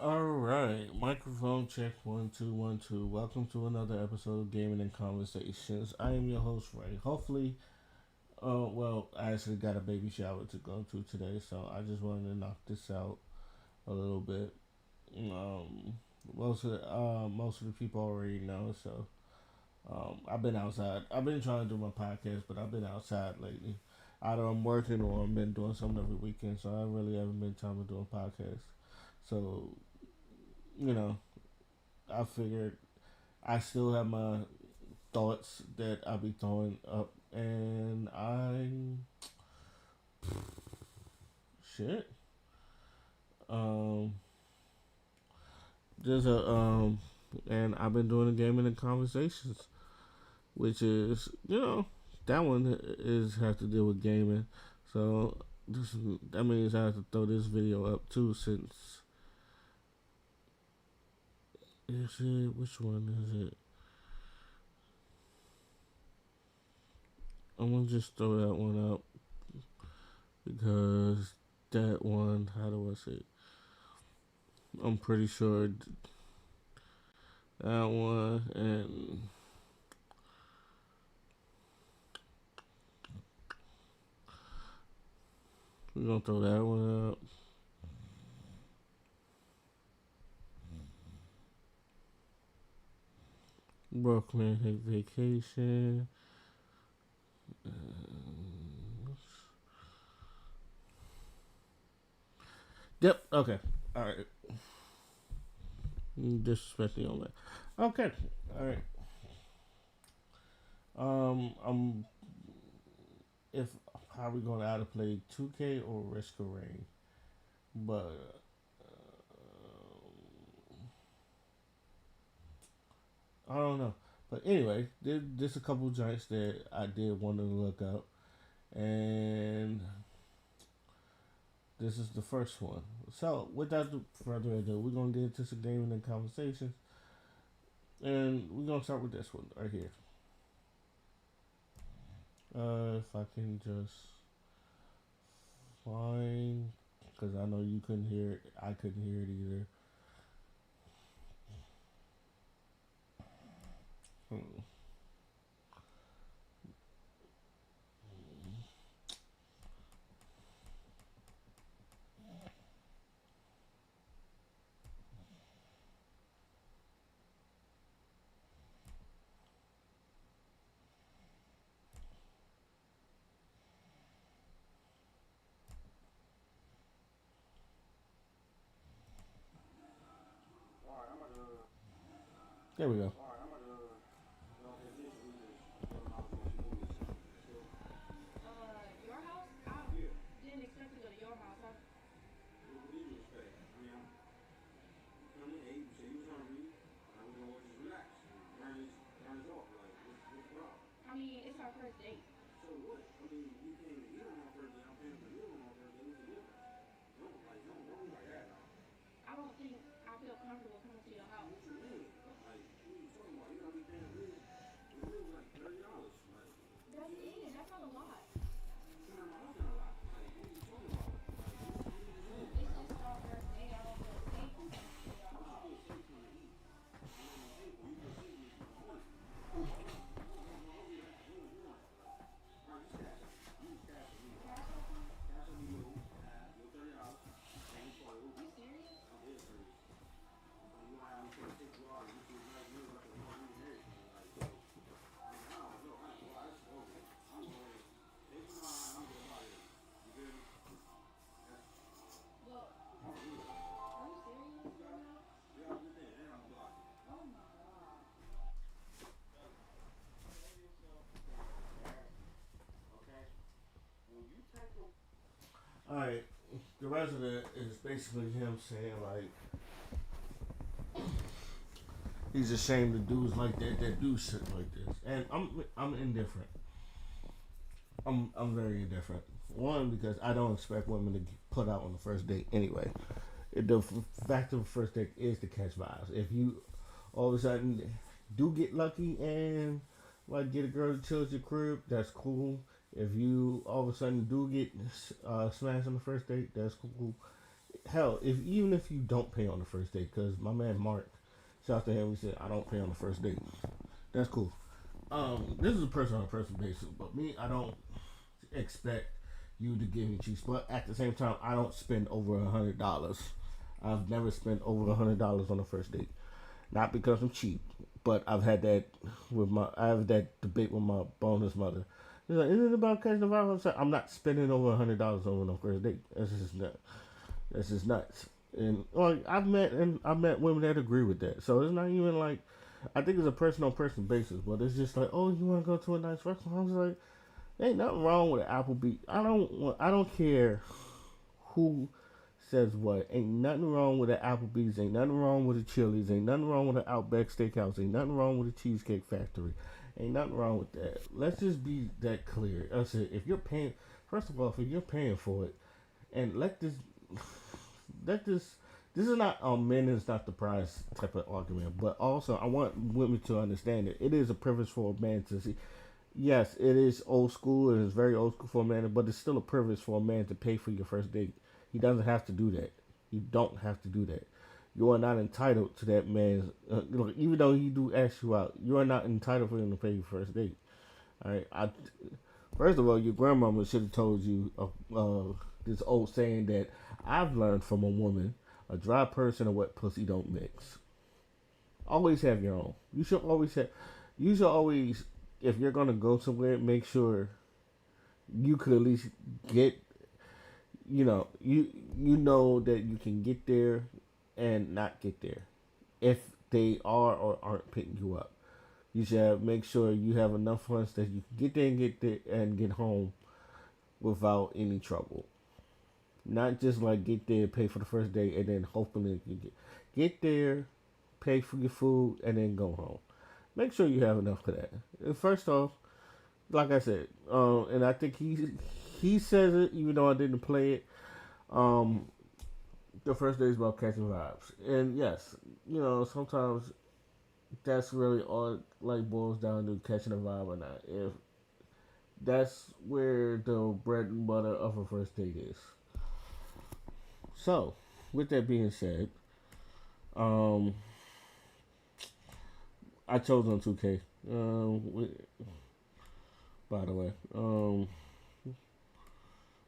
All right, microphone check 1 2 1 2. Welcome to another episode of Gaming and Conversations. I am your host Ray. Hopefully, I actually got a baby shower to go to today, so I just wanted to knock this out a little bit. Um, most of the people already know, so I've been outside. I've been trying to do my podcast, but I've been outside lately. Either I'm working or I've been doing something every weekend, so I really haven't been time to do a podcast. So you know, I figured I still have my thoughts that I'll be throwing up, and shit. Um, there's a and I've been doing the gaming and conversations, which is that one is have to deal with gaming, so that means I have to throw this video up too. Since is it which one is it? I'm gonna just throw that one up because that one. How do I say it? I'm pretty sure that one, and we're gonna throw that one up. Brooklyn Hate Vacation. Yep. Okay. All right. Disrespecting on that. Okay. All right. I'm if how we gonna either play 2K or Risk of Rain, but I don't know. But anyway, there's a couple joints that I did want to look up, and this is the first one. So, without further ado, we're gonna get into some gaming and conversations, and we're gonna start with this one right here. If I can just find, because I know you couldn't hear it, I couldn't hear it either. Hmm. There we go. All right. The rest of it is basically him saying like he's ashamed of dudes like that do shit like this, and I'm indifferent. I'm very indifferent. One, because I don't expect women to put out on the first date anyway. The fact of the first date is to catch vibes. If you all of a sudden do get lucky and like get a girl to chill at your crib, that's cool. If you all of a sudden do get smashed on the first date, that's cool. hell, if even if you don't pay on the first date, because my man Mark, shout out to him, he said I don't pay on the first date. That's cool. This is a person on a person basis, but me, I don't expect you to give me cheap. But at the same time, I don't spend over $100. I've never spent over $100 on a first date. Not because I'm cheap, but I have that debate with my bonus mother. He's like, isn't it about catching the vibe? I'm not spending over $100 over no first date. That's just nuts. And like I've met women that agree with that. So it's not even like I think it's a person on person basis, but it's just like, oh, you want to go to a nice restaurant? I was like, ain't nothing wrong with an Applebee's. I don't care who says what. Ain't nothing wrong with an Applebee's. Ain't nothing wrong with a Chili's. Ain't nothing wrong with an Outback Steakhouse. Ain't nothing wrong with a Cheesecake Factory. Ain't nothing wrong with that. Let's just be that clear. I said, if you're paying, first of all, if you're paying for it, and let this this is not men is not the prize type of argument, but also I want women to understand that it is a privilege for a man to see. Yes, it is old school. It is very old school for a man, but it's still a privilege for a man to pay for your first date. He doesn't have to do that. You don't have to do that. You are not entitled to that man's. Even though he do ask you out, you are not entitled for him to pay your first date. All right. First of all, your grandmama should have told you this old saying that I've learned from a woman: a dry person and wet pussy don't mix. Always have your own. You should always have. You should always, if you're gonna go somewhere, make sure you could at least get. You know that you can get there and not get there if they are or aren't picking you up. You should make sure you have enough funds that you can get there and get there and get home without any trouble. Not just like get there, pay for the first day, and then hopefully you get there, pay for your food, and then go home. Make sure you have enough for that. First off, like I said, and I think he says it even though I didn't play it. Um, the first day is about catching vibes, and yes, sometimes that's really all it, like boils down to catching a vibe or not. If that's where the bread and butter of a first date is. So, with that being said, um, I chose on 2K. By the way,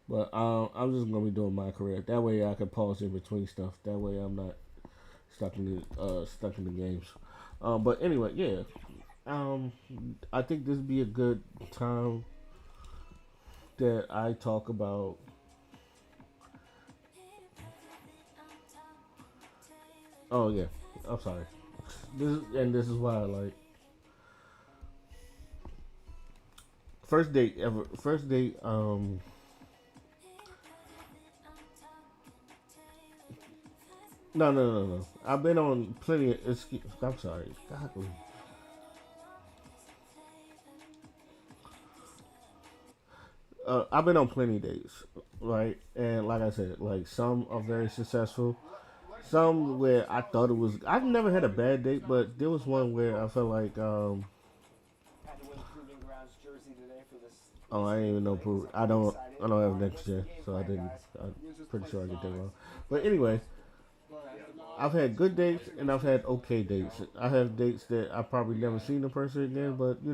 but I'm just gonna be doing my career. That way, I can pause in between stuff. That way, I'm not stuck in the games. But anyway, yeah. Um, I think this would be a good time that I talk about. Oh yeah, I'm sorry. This is why I like first date ever. First date. No. I've been on plenty. I'm sorry. God, I've been on plenty of dates, right? And like I said, like some are very successful. Some where I thought it was. I've never had a bad date, but there was one where I felt like, oh, I didn't even know. I don't have next gen, so I didn't. I'm pretty sure I get that wrong. But anyway, I've had good dates and I've had okay dates. I have dates that I probably never seen the person again, but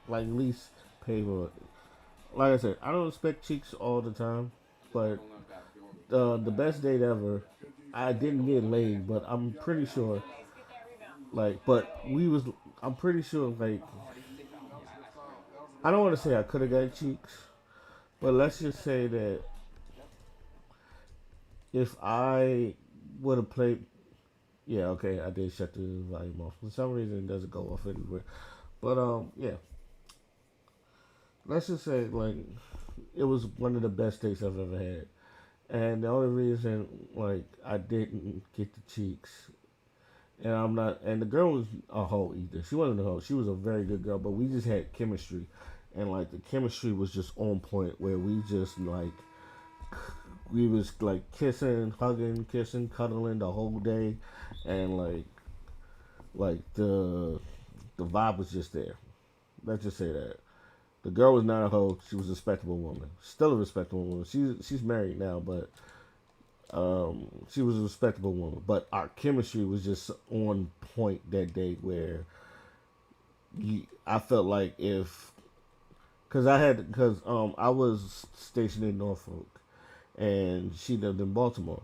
like at least pay for it. Like I said, I don't expect cheeks all the time, but the best date ever, I didn't get laid, but I'm pretty sure, I'm pretty sure, like, I don't want to say I could have got cheeks, but let's just say that if I would have played, yeah, okay, I did shut the volume off. For some reason, it doesn't go off anywhere. But yeah, let's just say like it was one of the best dates I've ever had. And the only reason like I didn't get the cheeks, and I'm not, and the girl was a hoe either. She wasn't a hoe. She was a very good girl, but we just had chemistry, and like the chemistry was just on point where we was like kissing, hugging, kissing, cuddling the whole day, and like the vibe was just there. Let's just say that. The girl was not a hoe. She was a respectable woman. Still a respectable woman. She's married now, but She was a respectable woman, but our chemistry was just on point that day where I felt like if because I was stationed in Norfolk and she lived in Baltimore,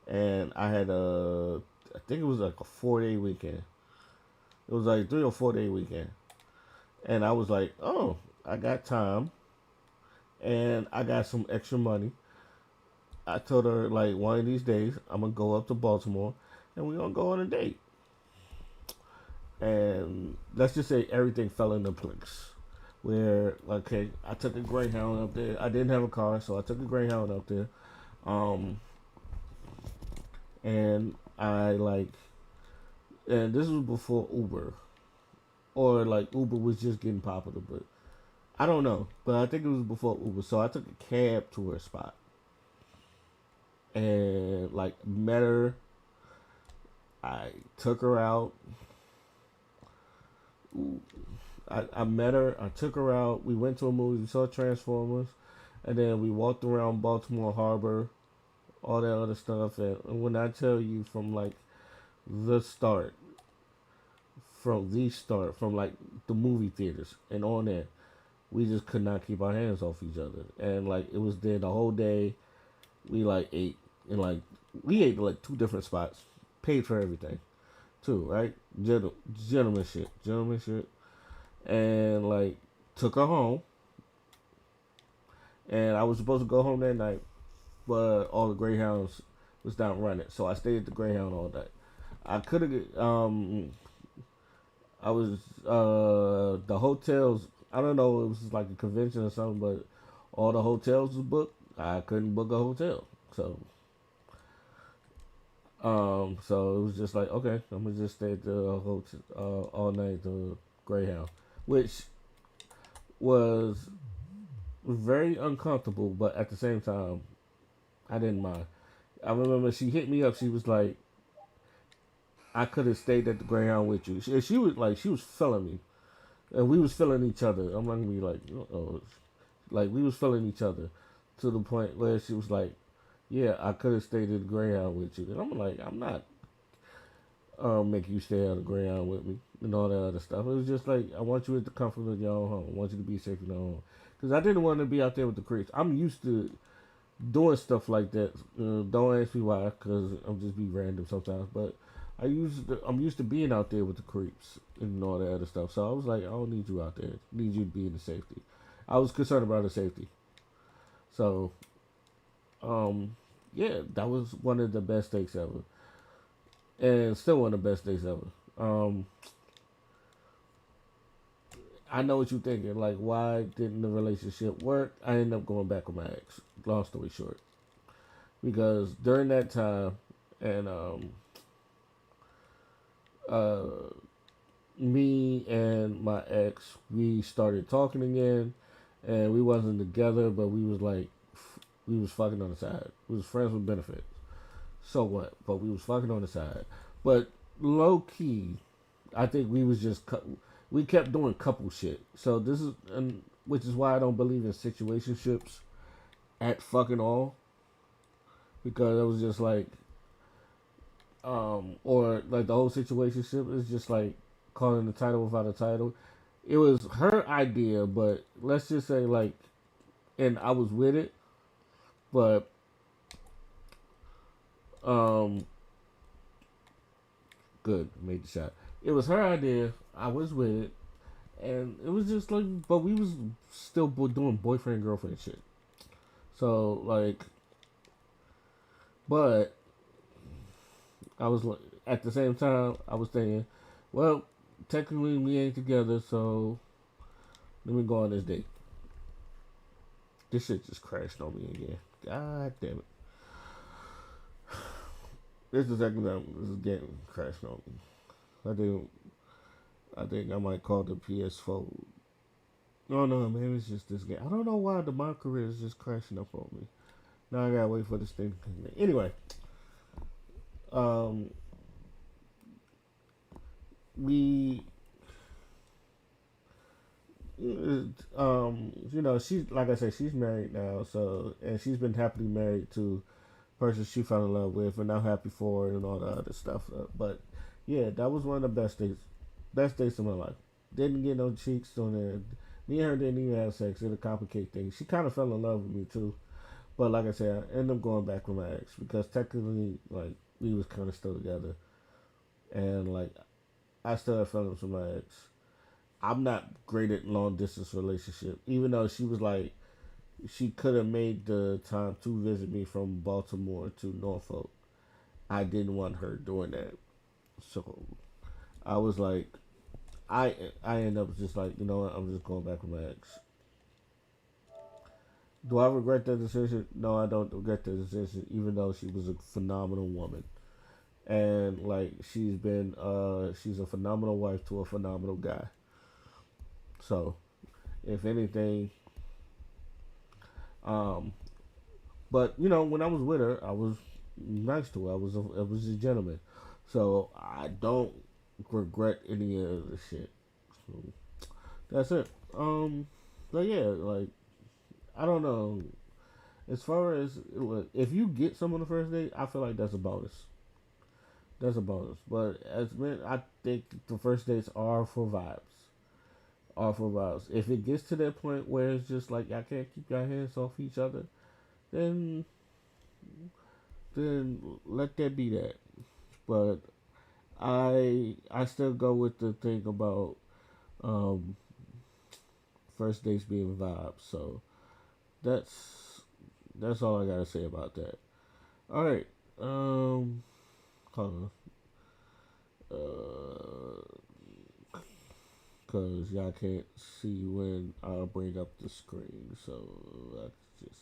and I had I think it was like a 4 day weekend. It was like 3 or 4 day weekend, and I was like, oh, I got time and I got some extra money. I told her like one of these days I'm gonna go up to Baltimore and we're gonna go on a date. And let's just say everything fell into place. Where okay, I took a Greyhound up there. I didn't have a car, so I took a Greyhound up there. Um, and I like, and this was before Uber, or like Uber was just getting popular, but I don't know. But I think it was before Uber, so I took a cab to her spot and like met her. I took her out. I met her. I took her out. We went to a movie. We saw Transformers, and then we walked around Baltimore Harbor, all that other stuff. And when I tell you from like the start, from like the movie theaters and on there, we just could not keep our hands off each other. And like it was there the whole day. We like ate and like we ate like two different spots, paid for everything too, right? Gentleman shit, and like took her home. And I was supposed to go home that night, but all the Greyhounds was down running, so I stayed at the Greyhound all day. I could have I was the hotels. I don't know. It was like a convention or something, but all the hotels was booked. I couldn't book a hotel, so so it was just like okay, I'm gonna just stay at the hotel all night. The Greyhound, which was very uncomfortable, but at the same time, I didn't mind. I remember she hit me up. She was like, "I could have stayed at the Greyhound with you." She was like, she was feeling me, and we was feeling each other. I'm not gonna be like, oh, like we was feeling each other to the point where she was like, "Yeah, I could have stayed at the Greyhound with you," and I'm like, "I'm not making you stay at the Greyhound with me," and all that other stuff. It was just like, I want you at the comfort of your own home. I want you to be safe in your own home, because I didn't want to be out there with the creeps. I'm used to doing stuff like that. Don't ask me why, because I'm just be random sometimes. But I'm used to being out there with the creeps and all that other stuff. So I was like, I don't need you out there. I need you to be in the safety. I was concerned about the safety. So, yeah, that was one of the best dates ever, and still one of the best dates ever. Um, I know what you're thinking. Like, why didn't the relationship work? I ended up going back with my ex. Long story short, because during that time, and uh, me and my ex, we started talking again, and we wasn't together, but we was like, we was fucking on the side. We was friends with benefits. So what? But we was fucking on the side. But low key, I think we was just we kept doing couple shit. So this is and which is why I don't believe in situationships at fucking all, because it was just like or like the whole situationship is just like calling the title without a title. It was her idea, but let's just say like, and I was with it, but um, good, made the shot. It was her idea. I was with it, and it was just like, but we was still doing boyfriend girlfriend shit. So like, but I was like, at the same time, I was thinking, well, technically we ain't together, so let me go on this date. This shit just crashed on me again. God damn it. This is the second time this is getting crashed on me. I think I might call the PS4. No, no, maybe it's just this game. I don't know why my career is just crashing up on me. Now I gotta wait for this thing to come in. Anyway, um, we, she's like I said, she's married now. So, and she's been happily married to person she fell in love with, and I'm happy for her and all the other stuff. But yeah, that was one of the best days of my life. Didn't get no cheeks on there. Me and her didn't even have sex. It'll complicate things. She kind of fell in love with me too. But like I said, I ended up going back with my ex because technically, like, we was kind of still together, and like I still have feelings for my ex. I'm not great at long distance relationship, even though she was like she could have made the time to visit me from Baltimore to Norfolk. I didn't want her doing that, so I was like, I end up just like, you know what, I'm just going back with my ex. Do I regret that decision? No, I don't regret the decision, even though she was a phenomenal woman. And like she's a phenomenal wife to a phenomenal guy. So if anything, um, but you know, when I was with her, I was nice to her. I was a gentleman. So I don't regret any of the shit. So that's it. But yeah, like I don't know. As far as if you get some on the first date, I feel like that's a bonus. That's a bonus. But as men, I think the first dates are for vibes. Are for vibes. If it gets to that point where it's just like y'all can't keep your hands off each other, then then let that be that. But I still go with the thing about um, first dates being vibes. So that's that's all I gotta say about that. All right. Hold on. Cause y'all can't see when I bring up the screen, so I just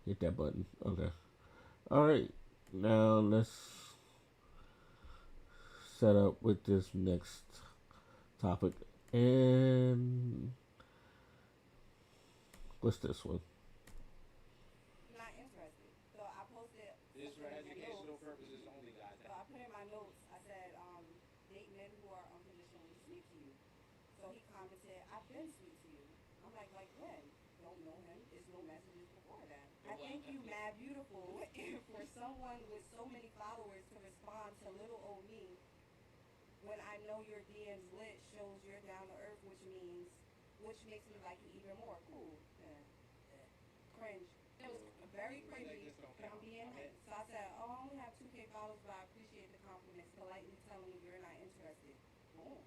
hit that button. Okay. All right. Now let's set up with this next topic. And what's this one? Not interested. So I posted. This for educational purposes only, guys. So I put in my notes. I said, date men who are unconditionally sweet to you. So he commented, I've been sweet to you. I'm like when? Don't know him. There's no messages before that. I think you mad beautiful. And for someone with so many followers to respond to little old me when I know your DM's lit shows you're down to earth, which makes me like you even more. Cool. Yeah. Yeah. Cringe. It was very cringy. But I'm being so I said, oh, I only have 2K followers, but I appreciate the compliments. Politely telling me you're not interested. Boom.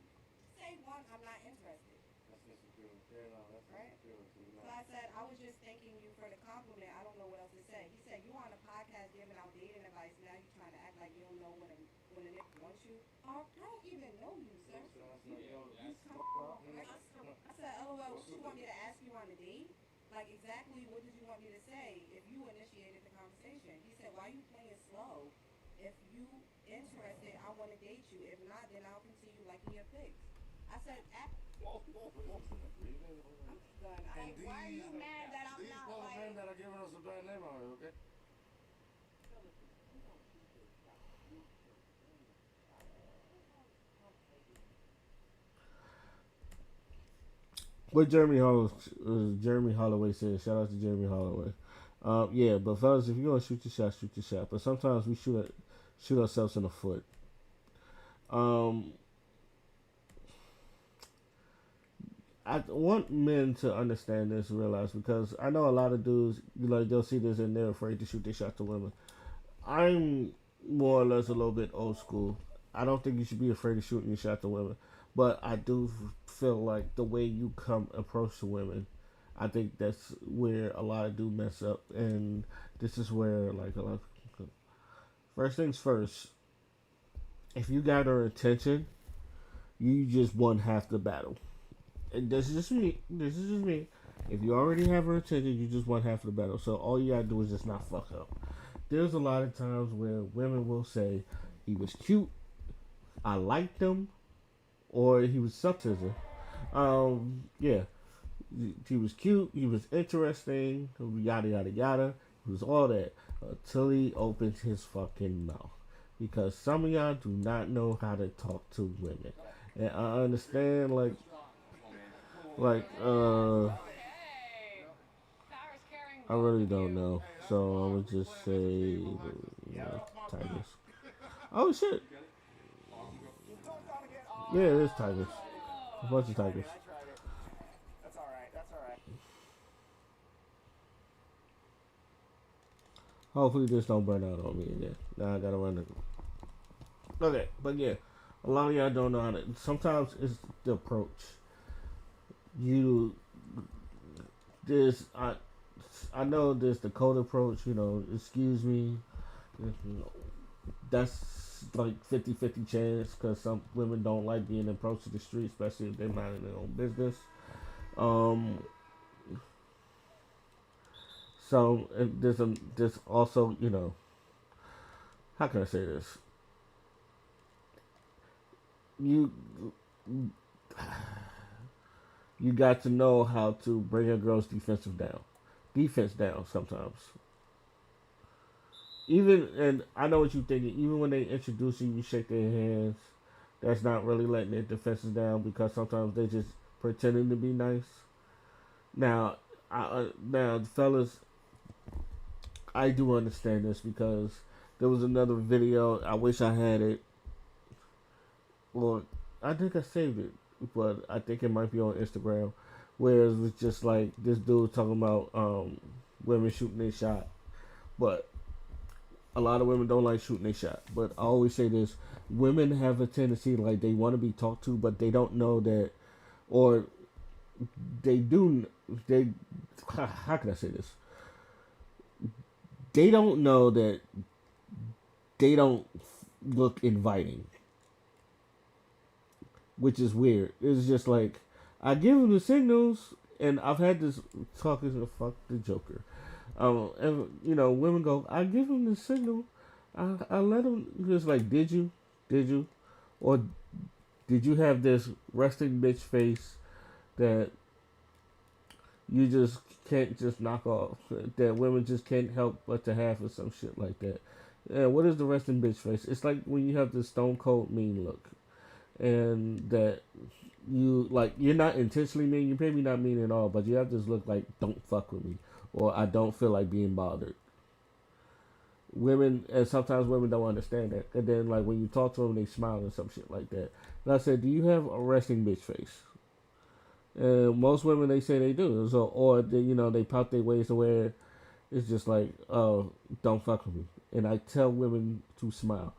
Say one, I'm not interested. That's insecure. Yeah, no, that's right. Insecure. So I said, I was just thanking you for the compliment. I don't know what else to say. He said, you on a podcast giving out dating advice. Now you trying to act like you don't know when a nigga wants you. Oh, I don't even know you, sir. You come on. I said, LOL, what you want me to ask you on a date? Like, exactly what did you want me to say if you initiated the conversation? He said, why you playing slow? If you interested, I want to date you. If not, then I'll continue liking your pics. I said, I'm done. Why are you mad that I'm not like... men that are giving us a bad name already, okay? What Jeremy Holloway said. Shout out to Jeremy Holloway. Yeah, but fellas, if you're gonna shoot your shot, shoot your shot. But sometimes we shoot ourselves in the foot. Um, I want men to understand this, and realize because I know a lot of dudes like they'll see this and they're afraid to shoot their shot to women. I'm more or less a little bit old school. I don't think you should be afraid of shooting your shot to women, but I do feel like the way you come approach to women, I think that's where a lot of dudes mess up, and this is where like a lot. First things first, if you got her attention, you just won half the battle. And this is just me. This is just me. If you already have her attention, you just won half the battle. So all you gotta do is just not fuck up. There's a lot of times where women will say he was cute, I liked him, or he was something. Yeah, he was cute, he was interesting, yada yada yada. He was all that until he opened his fucking mouth. Because some of y'all do not know how to talk to women, and I understand like I really don't know. So I would just say Tigers. Oh shit! Yeah, it is Tigers. A bunch of Tigers. Hopefully this don't burn out on me again. Now I gotta run it. Okay, but yeah, a lot of y'all don't know how to. Sometimes it's the approach. You this I know there's the cold approach. Excuse me. That's like 50-50 chance because some women don't like being approached to the street, especially if they're minding their own business. Um, so there's also how can I say this? You you got to know how to bring a girl's defense down sometimes. Even and I know what you're thinking. Even when they introduce you, you shake their hands. That's not really letting their defenses down because sometimes they just pretending to be nice. Now, now fellas, I do understand this because there was another video. I wish I had it. Well, I think I saved it, but I think it might be on Instagram, where it was just like this dude talking about women shooting their shot, but a lot of women don't like shooting their shot. But I always say this: women have a tendency like they want to be talked to, but they don't know that, or they do. They how can I say this? They don't know that they don't look inviting, which is weird. It's just like I give them the signals, and I've had this talking to fuck the Joker. And women go, I give them the signal. I let them just like, did you, or did you have this resting bitch face that you just can't just knock off? That women just can't help but to have or some shit like that. Yeah, what is the resting bitch face? It's like when you have this stone cold mean look, and that you're not intentionally mean. You're maybe not mean at all, but you have this look like don't fuck with me, or I don't feel like being bothered. Women and sometimes women don't understand that, and then like when you talk to them, they smile and some shit like that. And I said, do you have a resting bitch face? And most women they say they do. So or they pop their waist to where it's just like, oh, don't fuck with me. And I tell women to smile.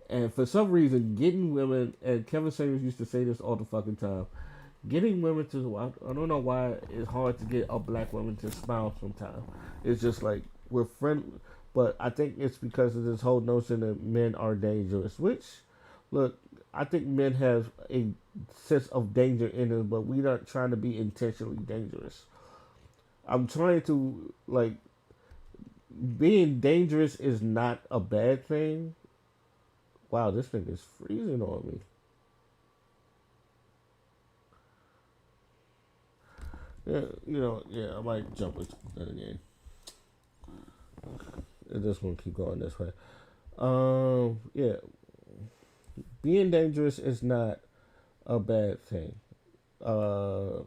And for some reason, getting women, and Kevin Samuels used to say this all the fucking time, getting women to, I don't know why it's hard to get a black woman to smile sometimes. It's just like, we're friendly, but I think it's because of this whole notion that men are dangerous, which, look, I think men have a sense of danger in them, but we aren't trying to be intentionally dangerous. I'm trying to, like, being dangerous is not a bad thing. Wow, this thing is freezing on me. Yeah, I might jump into that again. This one keep going this way. Yeah, being dangerous is not a bad thing. Uh,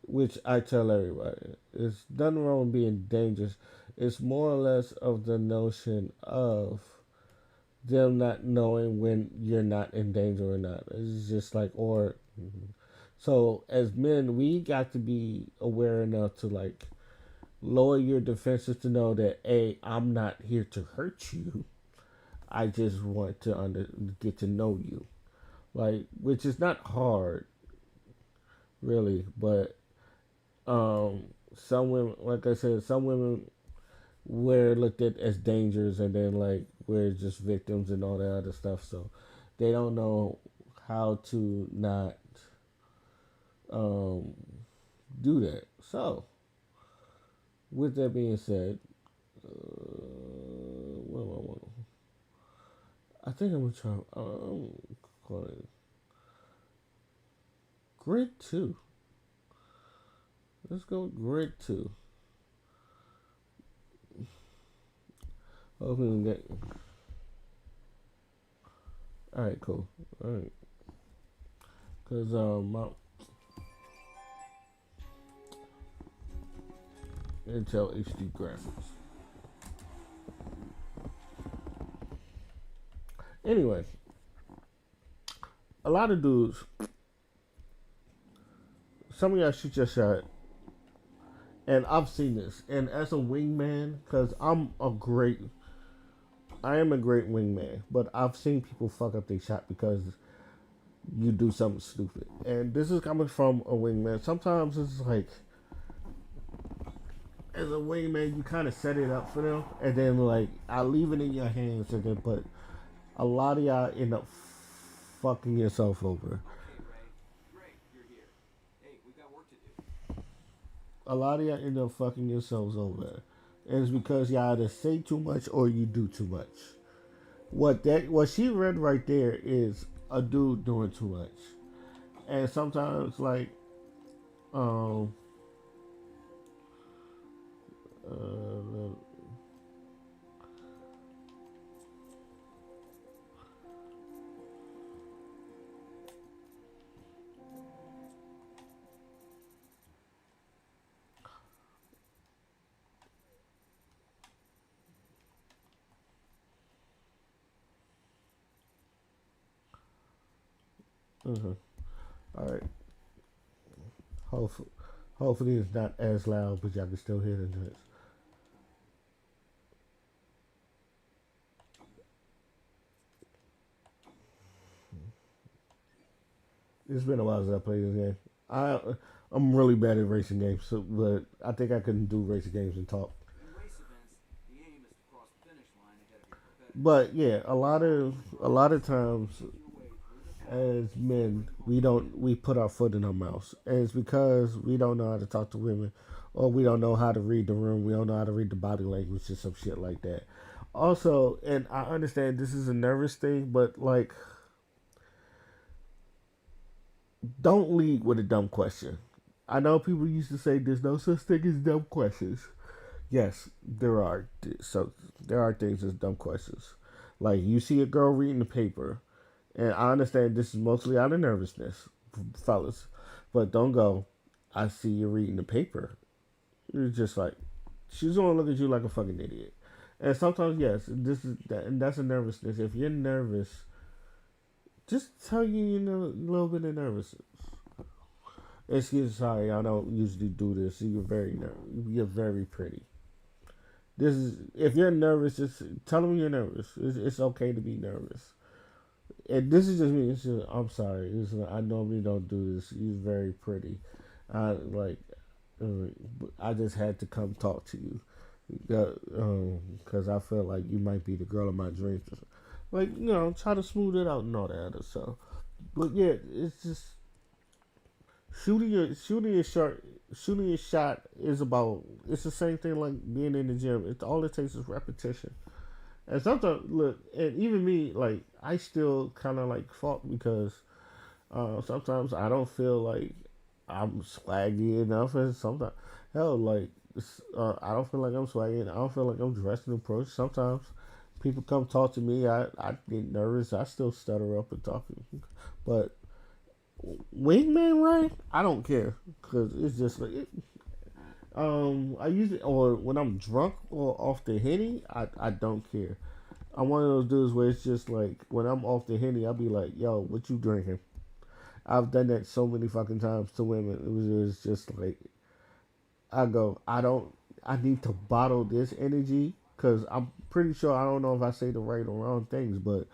which I tell everybody, it's nothing wrong with being dangerous. It's more or less of the notion of them not knowing when you're not in danger or not. It's just like, or so as men, we got to be aware enough to like lower your defenses to know that I'm not here to hurt you. I just want to get to know you, like, which is not hard, really. But some women, like I said, some women were looked at as dangers, and then like we're just victims and all that other stuff. So they don't know how to not um, do that. So with that being said, what am I want? I think I'm gonna try. Call it Grid 2. Let's go Grid 2. Hopefully we get. All right, cool. All right, cause Intel HD graphics. Anyway, a lot of dudes, some of y'all shoot your shot, and I've seen this. And as a wingman, because I am a great wingman, but I've seen people fuck up their shot because you do something stupid. And this is coming from a wingman. Sometimes it's like, as a wingman, you kind of set it up for them, and then like I leave it in your hands, and then but a lot of y'all end up fucking yourself over. A lot of y'all end up fucking yourselves over, and it's because y'all either say too much or you do too much. What she read right there is a dude doing too much, and sometimes like um uh, uh-huh. All right. Hopefully, hopefully it's not as loud, but y'all can still hear the noise. It's been a while since I played this game. I'm really bad at racing games, so, but I think I can do racing games and talk. But yeah, a lot of times as men we put our foot in our mouths, and it's because we don't know how to talk to women, or we don't know how to read the room. We don't know how to read the body language or some shit like that. Also, and I understand this is a nervous thing, but like, don't lead with a dumb question. I know people used to say there's no such thing as dumb questions. Yes, there are. So there are things as dumb questions. Like you see a girl reading the paper, and I understand this is mostly out of nervousness, fellas, but don't go. I see you reading the paper. You're just like, she's gonna look at you like a fucking idiot. And sometimes, yes, this is that, and that's a nervousness. If you're nervous, just tell you know a little bit of nervousness. Excuse me, sorry, I don't usually do this. You're very pretty. This is if you're nervous, just tell them you're nervous. It's okay to be nervous. And this is just me. I'm sorry. I normally don't do this. You're very pretty. I like. I just had to come talk to you because I felt like you might be the girl of my dreams. Like try to smooth it out and all that other stuff. But yeah, it's just shooting your shot is about. It's the same thing like being in the gym. It's all it takes is repetition. And sometimes look, and even me, like I still kind of like fought because sometimes I don't feel like I'm swaggy enough, and sometimes hell like I don't feel like I'm swaggy, and I don't feel like I'm dressed in approach. Sometimes people come talk to me, I get nervous, I still stutter up and talk, but wingman, right? I don't care because it's just like I usually or when I'm drunk or off the henny, I don't care. I'm one of those dudes where it's just like when I'm off the henny, I'll be like, "Yo, what you drinking?" I've done that so many fucking times to women. It was just like I go, I don't, I need to bottle this energy because I'm pretty sure I don't know if I say the right or wrong things, but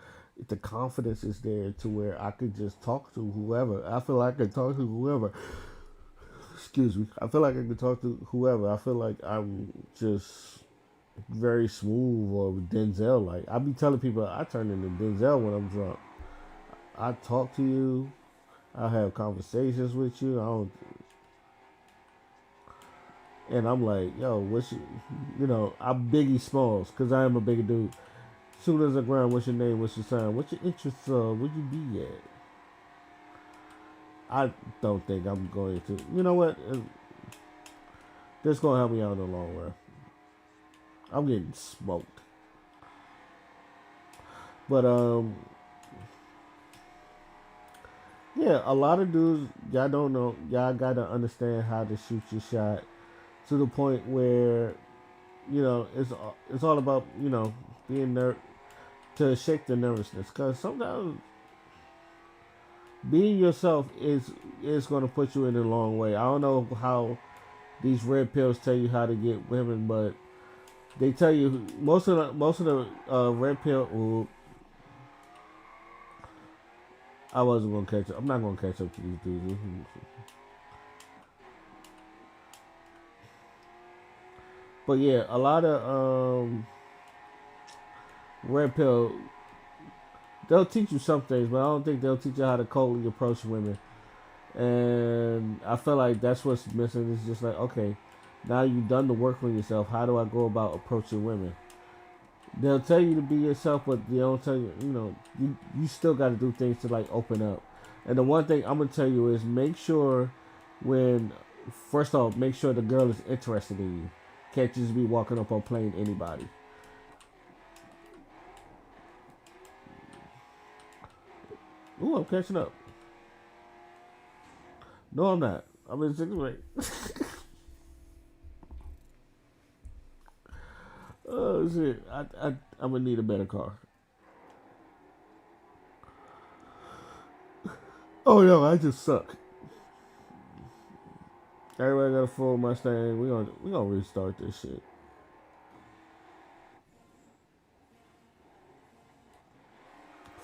the confidence is there to where I could just talk to whoever. I feel like I can talk to whoever. Excuse me. I feel like I can talk to whoever. I feel like I'm just very smooth or Denzel. Like I be telling people, I turn into Denzel when I'm drunk. I talk to you. I have conversations with you. I don't, and I'm like, yo, what's I'm Biggie Smalls because I am a bigger dude. Soon as I grind, what's your name? What's your sign? What's your interests? Where you be at? I don't think I'm going to. You know what? This gonna help me out in the long run. I'm getting smoked, but yeah, a lot of dudes, y'all don't know. Y'all gotta understand how to shoot your shot to the point where it's all about being there to shake the nervousness because sometimes being yourself is going to put you in a long way. I don't know how these red pills tell you how to get women, but they tell you most of the red pill. Well, I wasn't gonna catch up. I'm not gonna catch up to these dudes. But yeah, a lot of red pill. They'll teach you some things, but I don't think they'll teach you how to coldly approach women. And I feel like that's what's missing. It's just like, okay, now you've done the work on yourself. How do I go about approaching women? They'll tell you to be yourself, but they don't tell you. You still got to do things to like open up. And the one thing I'm gonna tell you is make sure when first off, make sure the girl is interested in you. Can't just be walking up on playing anybody. Ooh, I'm catching up. No, I'm not. I'm in sixth grade. Oh shit! I'm gonna need a better car. Oh no, I just suck. Everybody got a full Mustang. We gonna restart this shit.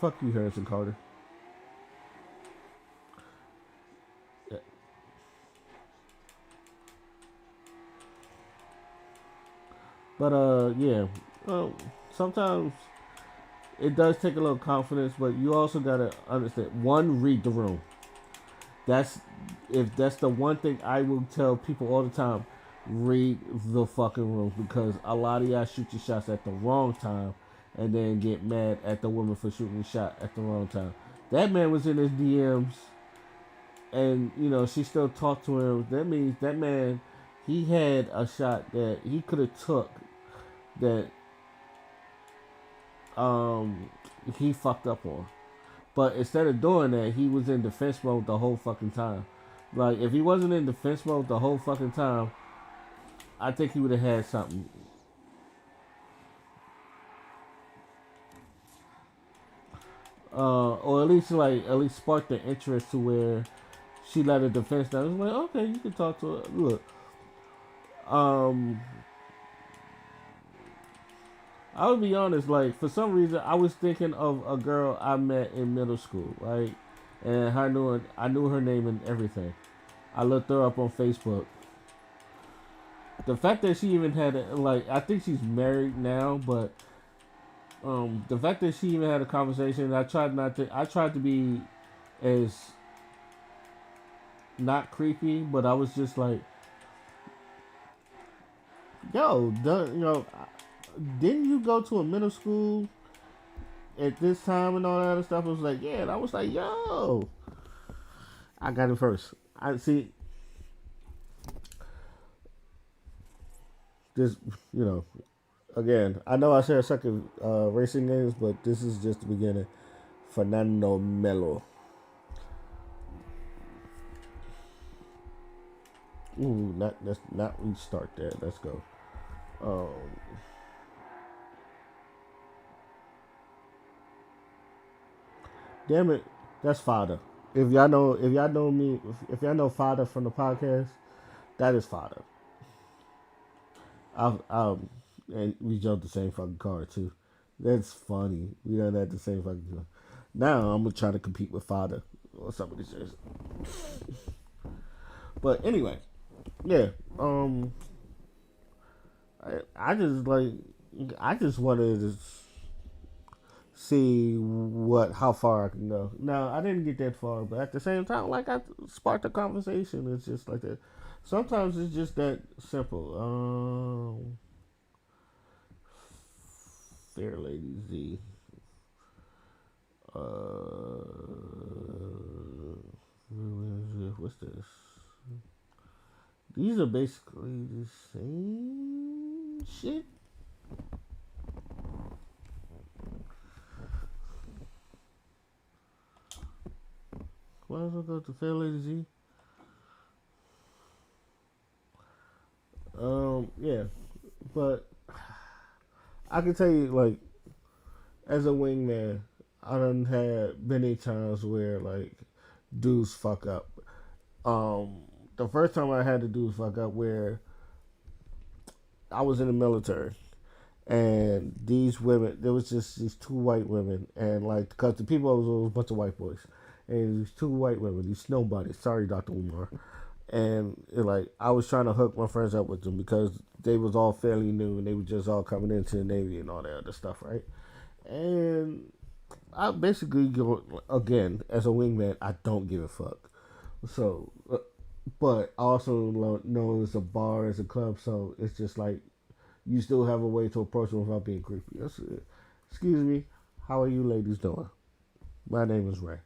Fuck you, Harrison Carter. Yeah. But yeah. Well, sometimes it does take a little confidence, but you also gotta understand. One, read the room. That's if that's the one thing I will tell people all the time. Read the fucking room because a lot of y'all shoot your shots at the wrong time, and then get mad at the woman for shooting the shot at the wrong time. That man was in his DMs, and she still talked to him. That means that man, he had a shot that he could have took that um he fucked up on. But instead of doing that, he was in defense mode the whole fucking time. Like, if he wasn't in defense mode the whole fucking time, I think he would have had something. Or at least spark the interest to where she let her defense down. It was like, okay, you can talk to her. Look, um, I would be honest. Like, for some reason, I was thinking of a girl I met in middle school, right? And I knew her name and everything. I looked her up on Facebook. The fact that she even had I think she's married now, but the fact that she even had a conversation, I tried to be as not creepy, but I was just like, yo, didn't you go to a middle school at this time and all that other stuff? I was like, yeah, and I was like, yo, I got it first. I see this, you know, again, I know I said second racing games, but this is just the beginning. Fernando Melo. Ooh, let's not restart that. Let's go. Um, damn it, that's Fada. If y'all know me, if y'all know Fada from the podcast, that is Fada. I and we jumped the same fucking car too. That's funny. We done that the same fucking car. Now I'm gonna try to compete with Fada or somebody says. But anyway, yeah. I just like I just wanted to see how far I can go. Now I didn't get that far, but at the same time, like I sparked a conversation. It's just like that. Sometimes it's just that simple. Fair Lady Z. What's this? These are basically the same shit. Why does I go to Fair Lady Z? yeah, but I can tell you, like, as a wingman, I done had many times where like dudes fuck up. Um, the first time I had to do fuck up where I was in the military and these women, there was just these two white women, and like, because the people was a bunch of white boys, and these two white women, these snow bunnies. Sorry, Dr. Umar. And like, I was trying to hook my friends up with them because they was all fairly new and they were just all coming into the Navy and all that other stuff, right? And I basically go again as a wingman. I don't give a fuck. So, but I also know it's a bar, it's a club, so it's just like you still have a way to approach them without being creepy. That's it. Excuse me, how are you ladies doing? My name is Ray.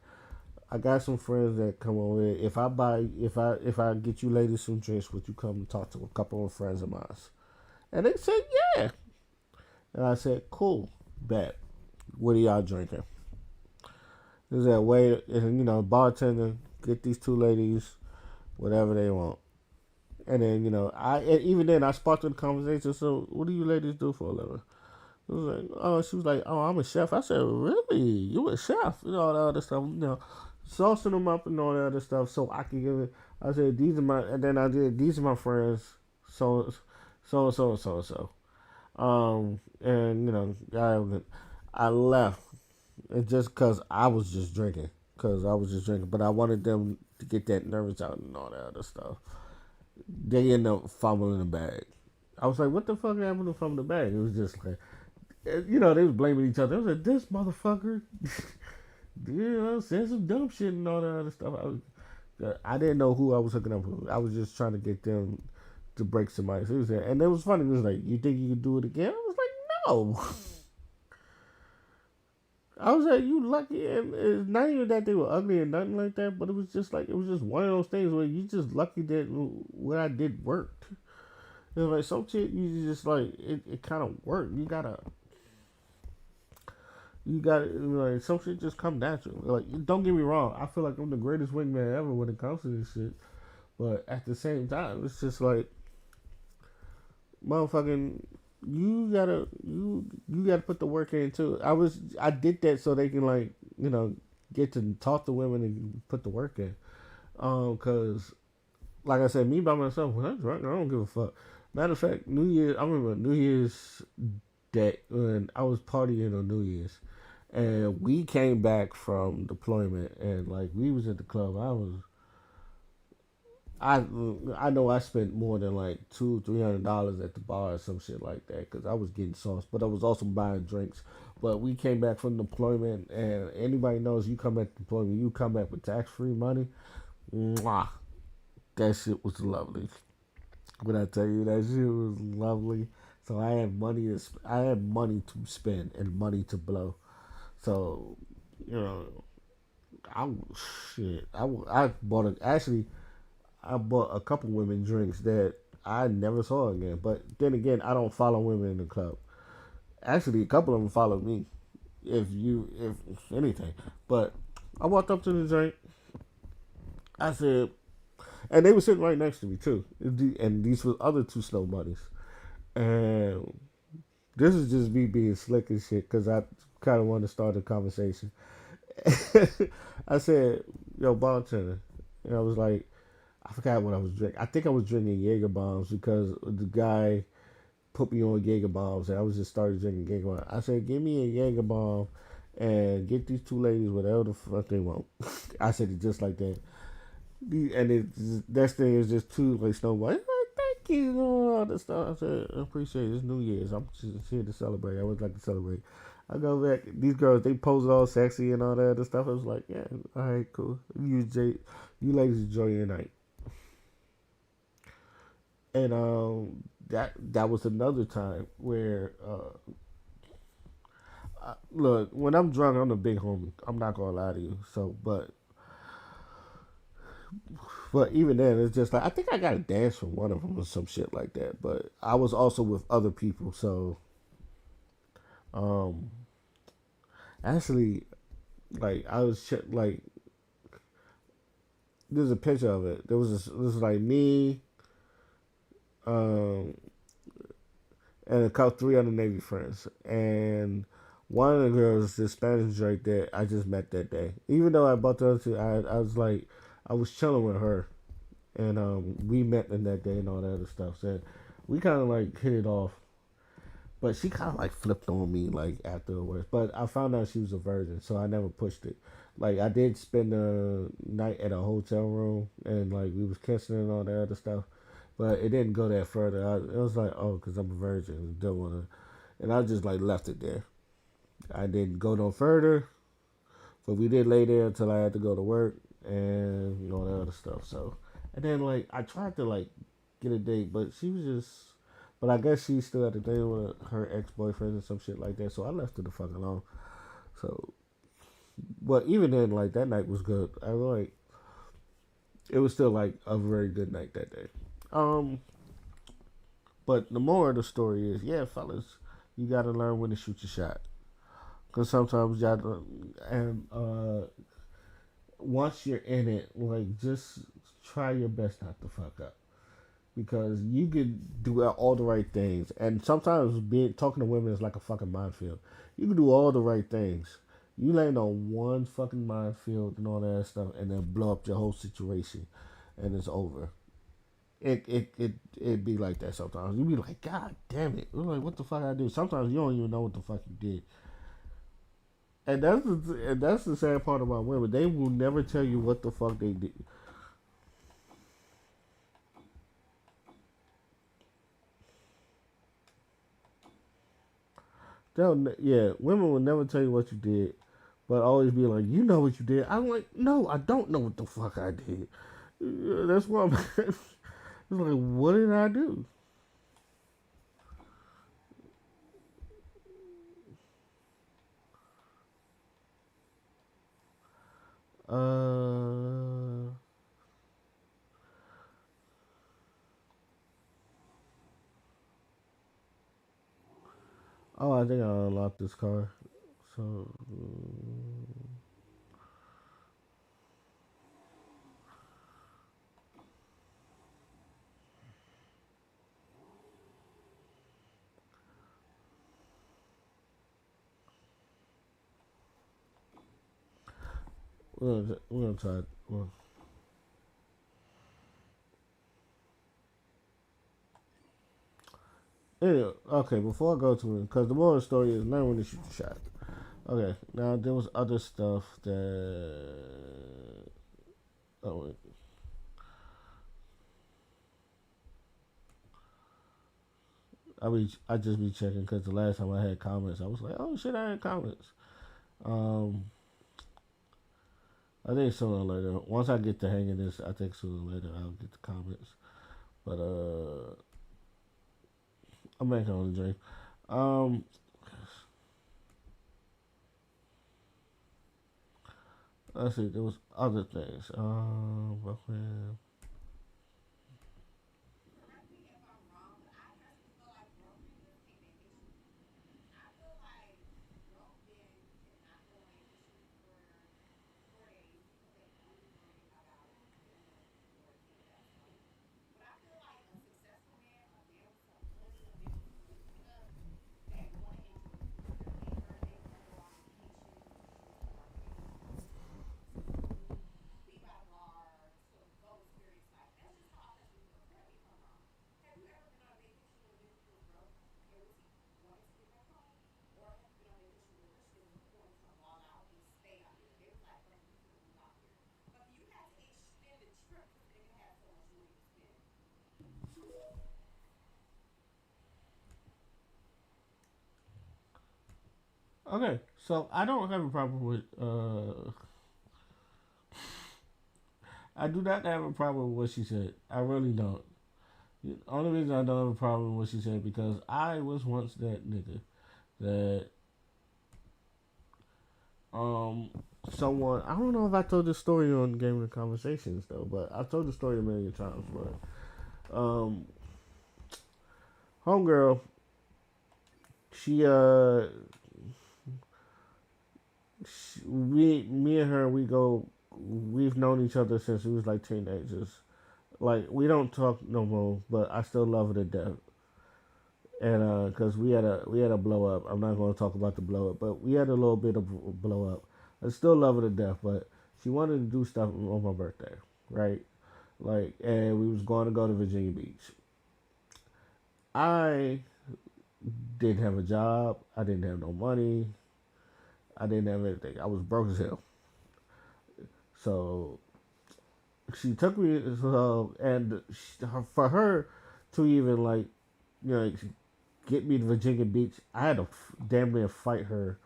I got some friends that come over here. If I get you ladies some drinks, would you come and talk to a couple of friends of mine? And they said yeah. And I said cool, bet. What are y'all drinking? There's that way, and bartender, get these two ladies whatever they want. And then, even then, I sparked the conversation. So, what do you ladies do for a living? I was like, oh, she was like, oh, I'm a chef. I said, really? You a chef? All that other stuff, saucing them up and all that other stuff so I can give it. I said, these are my, and then I did, these are my friends, so. And, I left just because I was just drinking. But I wanted them to get that nervous out and all that other stuff. They end up fumbling the bag. I was like, what the fuck happened to fumble the bag? It was just like, they was blaming each other. I was like, this motherfucker, said some dumb shit and all that other stuff. I didn't know who I was hooking up with. I was just trying to get them to break some ice. And it was funny. It was like, you think you could do it again? I was like, no. I was like, you lucky, and it's not even that they were ugly or nothing like that, but it was just one of those things where you just lucky that what I did worked. It was like some shit you just like it kind of worked. You gotta like some shit just come natural. Like, don't get me wrong, I feel like I'm the greatest wingman ever when it comes to this shit, but at the same time, it's just like motherfucking you gotta put the work in too. I did that so they can like get to talk to women and put the work in. Cause like I said, me by myself when I'm drunk, I don't give a fuck. Matter of fact, New Year's, I remember New Year's Day when I was partying on New Year's, and we came back from deployment, and like we was at the club. I I know I spent more than like $200-300 at the bar or some shit like that because I was getting sauce, but I was also buying drinks. But we came back from deployment, and anybody knows you come back to deployment, you come back with tax free money. Mwah, that shit was lovely. When I tell you that shit was lovely, so I had money to spend and money to blow. So you know, I shit. I bought it actually. I bought a couple women drinks that I never saw again. But then again, I don't follow women in the club. Actually, a couple of them followed me. If anything, but I walked up to the drink. I said, and they were sitting right next to me too. And these were other two snow bunnies. And this is just me being slick and shit because I kind of wanted to start a conversation. I said, "Yo, bartender," and I was like, I forgot what I was drinking. I think I was drinking Jaeger bombs because the guy put me on Jaeger bombs, and I was just started drinking Jaeger bombs. I said, "Give me a Jaeger bomb, and get these two ladies whatever the fuck they want." I said it just like that. And that thing is just two like snowball. Like, thank you, and all that stuff. I said, I appreciate it. It's New Year's. I'm just here to celebrate. I would like to celebrate. I go back. These girls, they pose all sexy and all that other stuff. I was like, yeah, all right, cool. You ladies enjoy your night. And that was another time where look, when I'm drunk, I'm a big homie. I'm not gonna lie to you. So, but even then, it's just like I think I got a dance from one of them or some shit like that. But I was also with other people, so um, actually, like I was like there's a picture of it. There was like me, um, and a couple three other Navy friends. And one of the girls, this Spanish right there, I just met that day. Even though I bought the other two, I was like, I was chilling with her, and we met in that day and all that other stuff. So we kind of like hit it off. But she kind of like flipped on me like afterwards. But I found out she was a virgin, so I never pushed it. Like I did spend the night at a hotel room, and like we was kissing and all that other stuff. But it didn't go that further. It was like, oh, because I'm a virgin, and don't wanna, and I just like left it there. I didn't go no further, but we did lay there until I had to go to work and all that other stuff. So, and then like I tried to like get a date, but she was just. But I guess she still had to date with her ex boyfriend and some shit like that. So I left her the fuck alone. So, but even then, like that night was good. I like it was still like a very good night that day. Um, but the more of the story is, yeah, fellas, you got to learn when to shoot your shot. Because sometimes you got to, and once you're in it, like just try your best not to fuck up. Because you can do all the right things, and sometimes being talking to women is like a fucking minefield. You can do all the right things. You land on one fucking minefield and all that stuff, and then blow up your whole situation, and it's over. It be like that sometimes. You be like, God damn it! You're like, what the fuck I do? Sometimes you don't even know what the fuck you did, and that's the sad part about women. They will never tell you what the fuck they did. Yeah, women will never tell you what you did, but always be like, you know what you did. I'm like, no, I don't know what the fuck I did. That's why I'm. It's like, what did I do? Uh, oh, I think I unlocked this car. So, we're gonna try. Well, anyway, okay, before I go to it, because the moral of the story is learn when to shoot your shot. Okay, now there was other stuff that. Oh, wait. I just be checking because the last time I had comments, I was like, oh shit, I had comments. Um, I think sooner or later, once I get the hang of this, I think sooner or later I'll get the comments. But I'm making on the dream. Um, let's see, there was other things. Correct me if I'm wrong, but I personally feel like broke niggas take their issues. I feel like broke men cannot go on vacation for 4 days because they only worry about dinner or take that flight. But I feel like a successful man, a man with some money, a man with some good stuff, they want to enjoy their neighbor. They want to go on vacation to drink margaritas, to be by the bar, to go experience life. That's just how I personally feel. Correct me if I'm wrong. Have you ever been on a vacation where the nigga was broke and was he wanted to get back home? Or have you been on a vacation where rich niggas was wanting to ball out and stay out here? They was like, bro, you finna move out here. But you had to extend the trip because the nigga had so much money to spend. okay, so I don't have a problem with. I do not have a problem with what she said. I really don't. The only reason I don't have a problem with what she said because I was once that nigga that um someone I don't know if I told this story on Game of Conversations though, but I've told the story a million times. But homegirl, she we me and her we've known each other since we was like teenagers. Like we don't talk no more, but I still love her to death. and because we had a blow up. I'm not going to talk about the blow up, but we had a little bit of blow up. I still love her to death, but she wanted to do stuff on my birthday, right? Like, and we was going to go to Virginia Beach. I didn't have a job. I didn't have no money. I didn't have anything. I was broke as hell. So she took me, and for her to even like, get me to Virginia Beach, I had to damn near fight her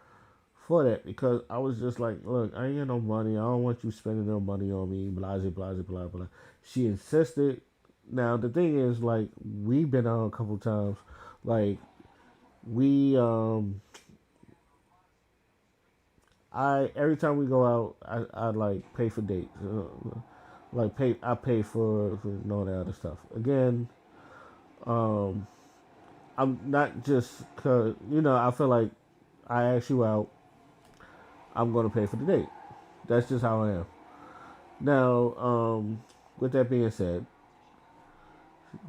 for that because I was just like, look, I ain't got no money. I don't want you spending no money on me. Blah blah blah blah blah. She insisted. Now the thing is, like, we've been out a couple times. Like we, I every time we go out, I like pay for dates. I pay for all that other stuff. Again, um, I'm not just cause I feel like I ask you out, I'm gonna pay for the date. That's just how I am. Now, with that being said,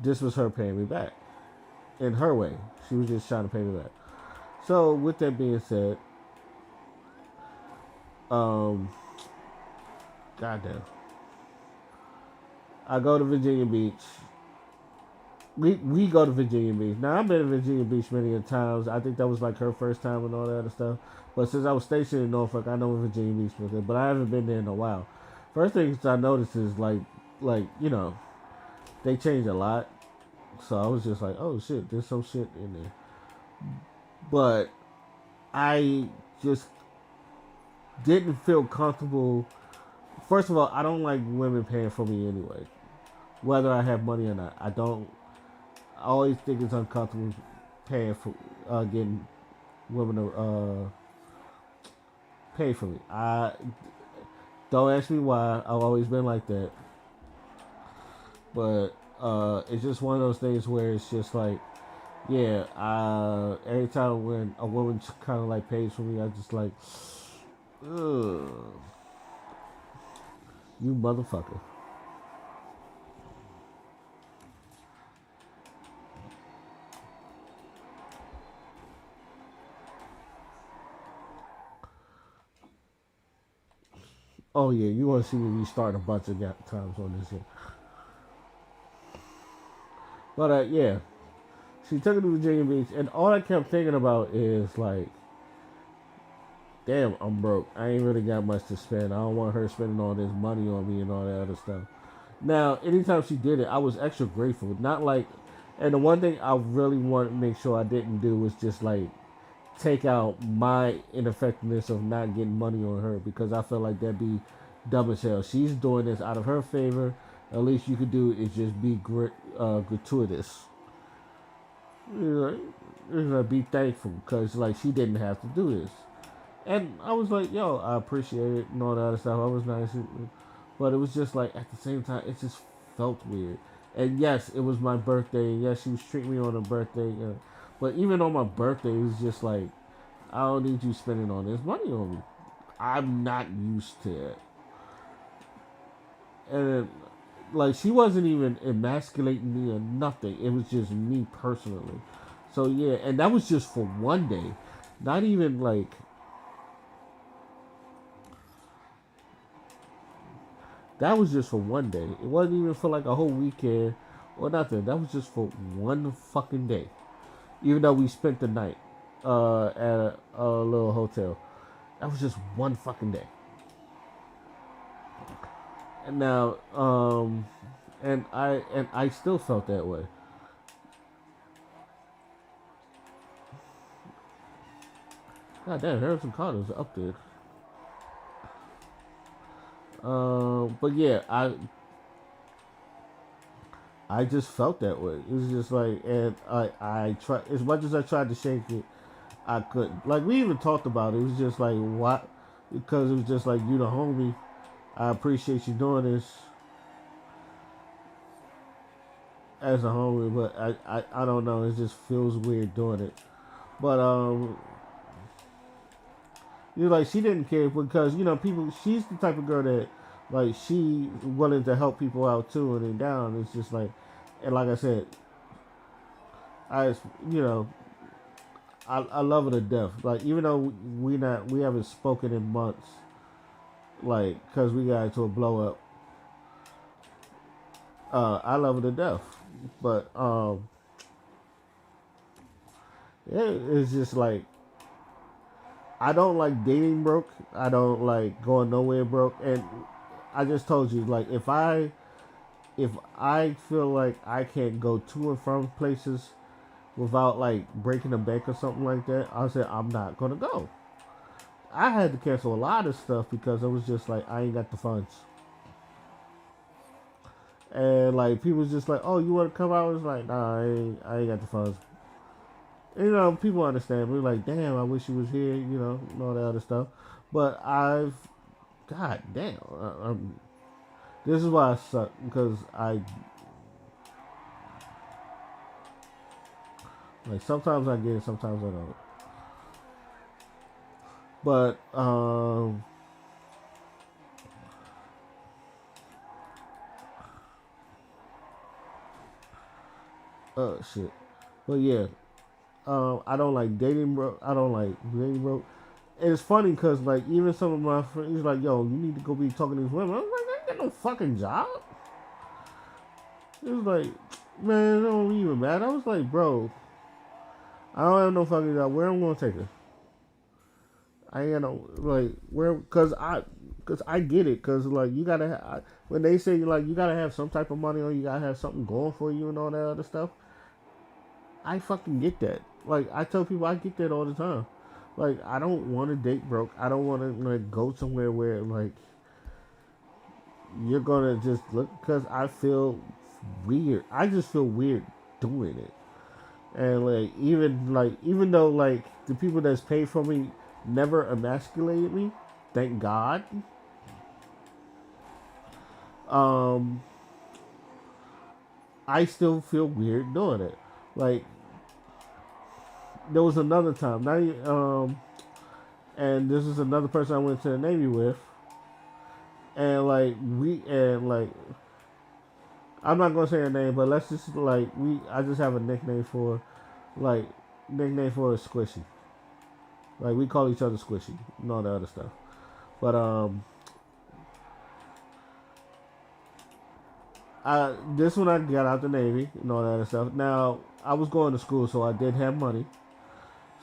this was her paying me back in her way. She was just trying to pay me back. So, with that being said, um, goddamn, I go to Virginia Beach. We go to Virginia Beach. Now I've been to Virginia Beach many a times. I think that was like her first time and all that other stuff. But since I was stationed in Norfolk, I know where Virginia Beach was there. But I haven't been there in a while. First things I noticed is like they changed a lot. So I was just like, oh shit, there's some shit in there. But I just didn't feel comfortable. First of all, I don't like women paying for me anyway, whether I have money or not. I don't. I always think it's uncomfortable paying for getting women to pay for me. I don't ask me why. I've always been like that, but it's just one of those things where it's just like, yeah. Every time when a woman kind of like pays for me, I just like, ugh, you motherfucker. Oh yeah, you want to see me restart a bunch of times on this shit. But yeah, she took me to Virginia Beach, and all I kept thinking about is like, damn, I'm broke. I ain't really got much to spend. I don't want her spending all this money on me and all that other stuff. Now, anytime she did it, I was extra grateful. Not like, and the one thing I really wanted to make sure I didn't do was just like take out my ineffectiveness of not getting money on her because I feel like that'd be dumb as hell. She's doing this out of her favor. At least you could do is just be gratuitous. Be thankful because like she didn't have to do this. And I was like, yo, I appreciate it and all that other stuff. I was nice. But it was just like, at the same time, it just felt weird. And yes, it was my birthday. And yes, she was treating me on a birthday. But even on my birthday, it was just like, I don't need you spending all this money on me. I'm not used to it. And like, she wasn't even emasculating me or nothing. It was just me personally. So yeah, and that was just for one day. Not even like, that was just for one day. It wasn't even for like a whole weekend or nothing. That was just for one fucking day. Even though we spent the night at a little hotel. That was just one fucking day. And now, and I still felt that way. God damn, Harrison Carter's up there. But yeah, I just felt that way. It was just like, and I tried as much as I tried to shake it, I couldn't. Like we even talked about it. It was just like what, because it was just like you the homie. I appreciate you doing this as a homie, but I don't know. It just feels weird doing it. But you know, like she didn't care because people. She's the type of girl that like she willing to help people out too, and then down. It's just like, and like I said, I, you know, I love her to death. Like even though we haven't spoken in months, like because we got into a blow up. I love her to death, but it's just like I don't like dating broke. I don't like going nowhere broke. And I just told you, like, if I feel like I can't go to and from places without like breaking a bank or something like that, I'll say I'm not gonna go. I had to cancel a lot of stuff because it was just like I ain't got the funds. And like people was just like, "Oh, you want to come out?" I was like, "Nah, I ain't got the funds." And, people understand. We're like, "Damn, I wish you was here," and all that other stuff. But God damn, this is why I suck because like sometimes I get it, sometimes I don't. But shit. But yeah, I don't like dating, bro. I don't like dating, bro. And it's funny because like even some of my friends, he's like, "Yo, you need to go be talking to these women." I was like, "I ain't got no fucking job." It was like, man, it don't even matter. I was like, bro, I don't have no fucking job. Where I'm gonna take her? I ain't got no like where cause I get it cause like you gotta when they say like you gotta have some type of money or you gotta have something going for you and all that other stuff. I fucking get that. Like I tell people I get that all the time. Like I don't want to date broke. I don't want to like go somewhere where like you're gonna just look because I feel weird. I just feel weird doing it. And even though like the people that's paid for me never emasculated me, thank God. Um, I still feel weird doing it. Like there was another time, and this is another person I went to the Navy with, and like I'm not gonna say her name, but let's just like I just have a like nickname for her Squishy. Like we call each other Squishy and all the other stuff. But this one I got out the Navy and all that other stuff. Now I was going to school, so I did have money.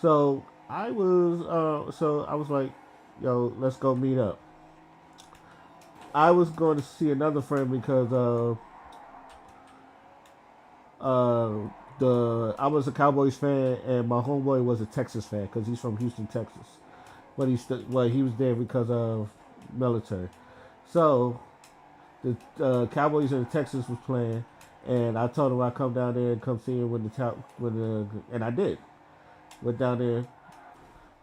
So I was like, yo, let's go meet up. I was going to see another friend because the I was a Cowboys fan and my homeboy was a Texas fan because he's from Houston, Texas. But he was there because of military. So the Cowboys in Texas was playing, and I told him I'd come down there and come see him and I did. Went down there,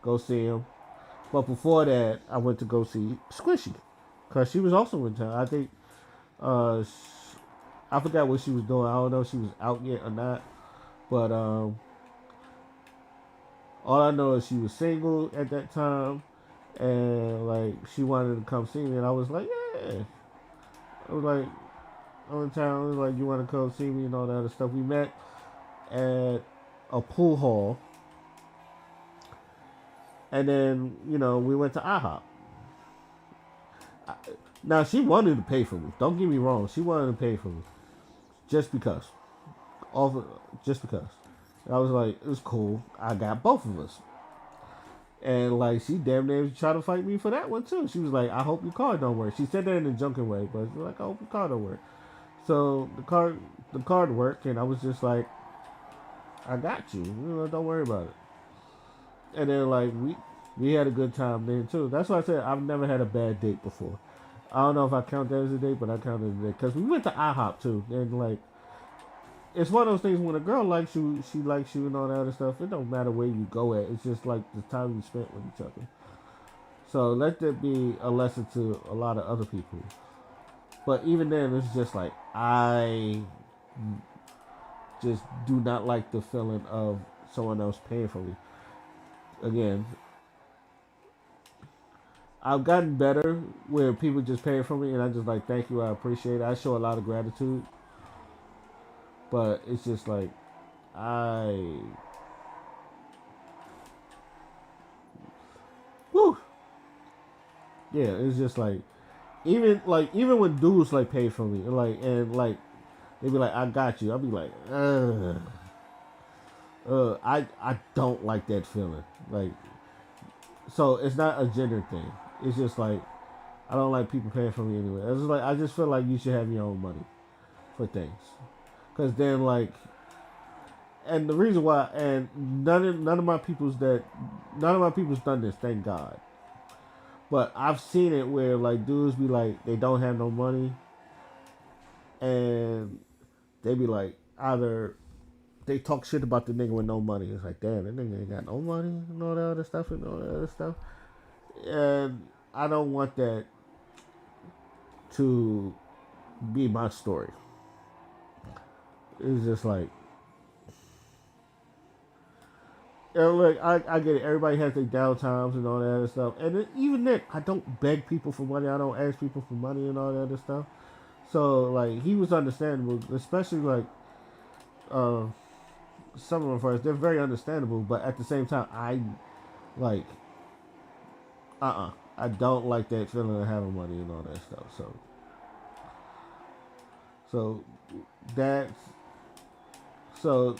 go see him. But before that, I went to go see Squishy, cause she was also in town. I think uh, I forgot what she was doing. I don't know if she was out yet or not. But all I know is she was single at that time, and like she wanted to come see me, and I was like, yeah. I was like, on the town, I was like, you want to come see me and all that other stuff. We met at a pool hall, and then we went to IHOP. I, Now she wanted to pay for me. Don't get me wrong, she wanted to pay for me just because, all just because. And I was like, it was cool. I got both of us. And like she damn near tried to fight me for that one too. She was like, "I hope your car don't work." She said that in a joking way, but she was like, "I hope your car don't work." So the card worked, and I was just like, "I got you. Don't worry about it." And then like we had a good time then too. That's why I said I've never had a bad date before. I don't know if I count that as a date, but I count it as a date because we went to IHOP too, and like it's one of those things when a girl likes you, she likes you and all that other stuff. It don't matter where you go at. It's just like the time you spent with each other. So let that be a lesson to a lot of other people. But even then, it's just like I just do not like the feeling of someone else paying for me. Again, I've gotten better where people just pay for me, and I just like thank you, I appreciate it. I show a lot of gratitude, but it's just like I whew, yeah, it's just even when dudes like pay for me, and they be like, I got you. I'll be like, I don't like that feeling. Like, so it's not a gender thing. It's just like I don't like people paying for me anyway. It's just like I just feel like you should have your own money for things, because then and the reason why, and none of my people's done this, thank God. But I've seen it where like dudes be like they don't have no money, and they be like either they talk shit about the nigga with no money. It's like, damn, that nigga ain't got no money and all that other stuff and all that other stuff. And I don't want that to be my story. It's just like, and look, I get it. Everybody has their down times and all that other stuff. And even then, I don't beg people for money. I don't ask people for money and all that other stuff. So like, he was understandable, especially like uh, some of them first. They're very understandable, but at the same time, I like I don't like that feeling of having money and all that stuff. So that's so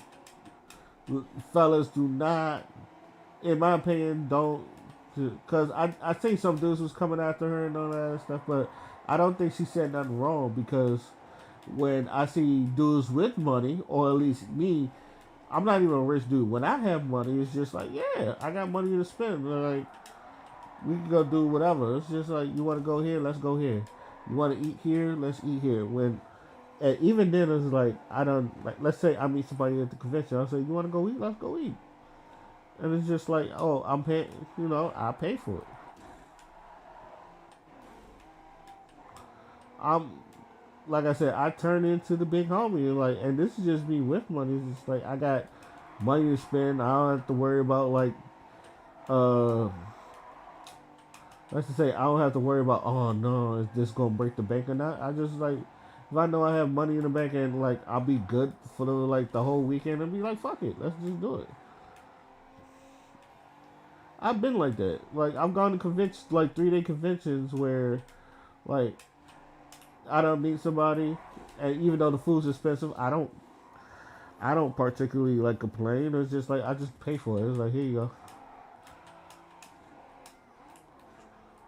fellas do not, in my opinion, don't, because I think some dudes was coming after her and all that other stuff, but I don't think she said nothing wrong because when I see dudes with money, or at least me, I'm not even a rich dude. When I have money, it's just like, yeah, I got money to spend. Like, we can go do whatever. It's just like, you want to go here, let's go here. You want to eat here, let's eat here. When and even then it's like I don't like. Let's say I meet somebody at the convention. I say, you want to go eat? Let's go eat. And it's just like, oh, I'm paying. I pay for it. I'm like I said, I turn into the big homie, and this is just me with money. It's just like I got money to spend. I don't have to worry about uh let's just say I don't have to worry about, oh no, is this gonna break the bank or not. I just like, if I know I have money in the bank and like I'll be good for the whole weekend, and be like, fuck it, let's just do it. I've been like that. Like, I've gone to conventions, like 3-day conventions where like I don't meet somebody, and even though the food's expensive, I don't particularly like complain. It's just like I just pay for it. It's like, here you go.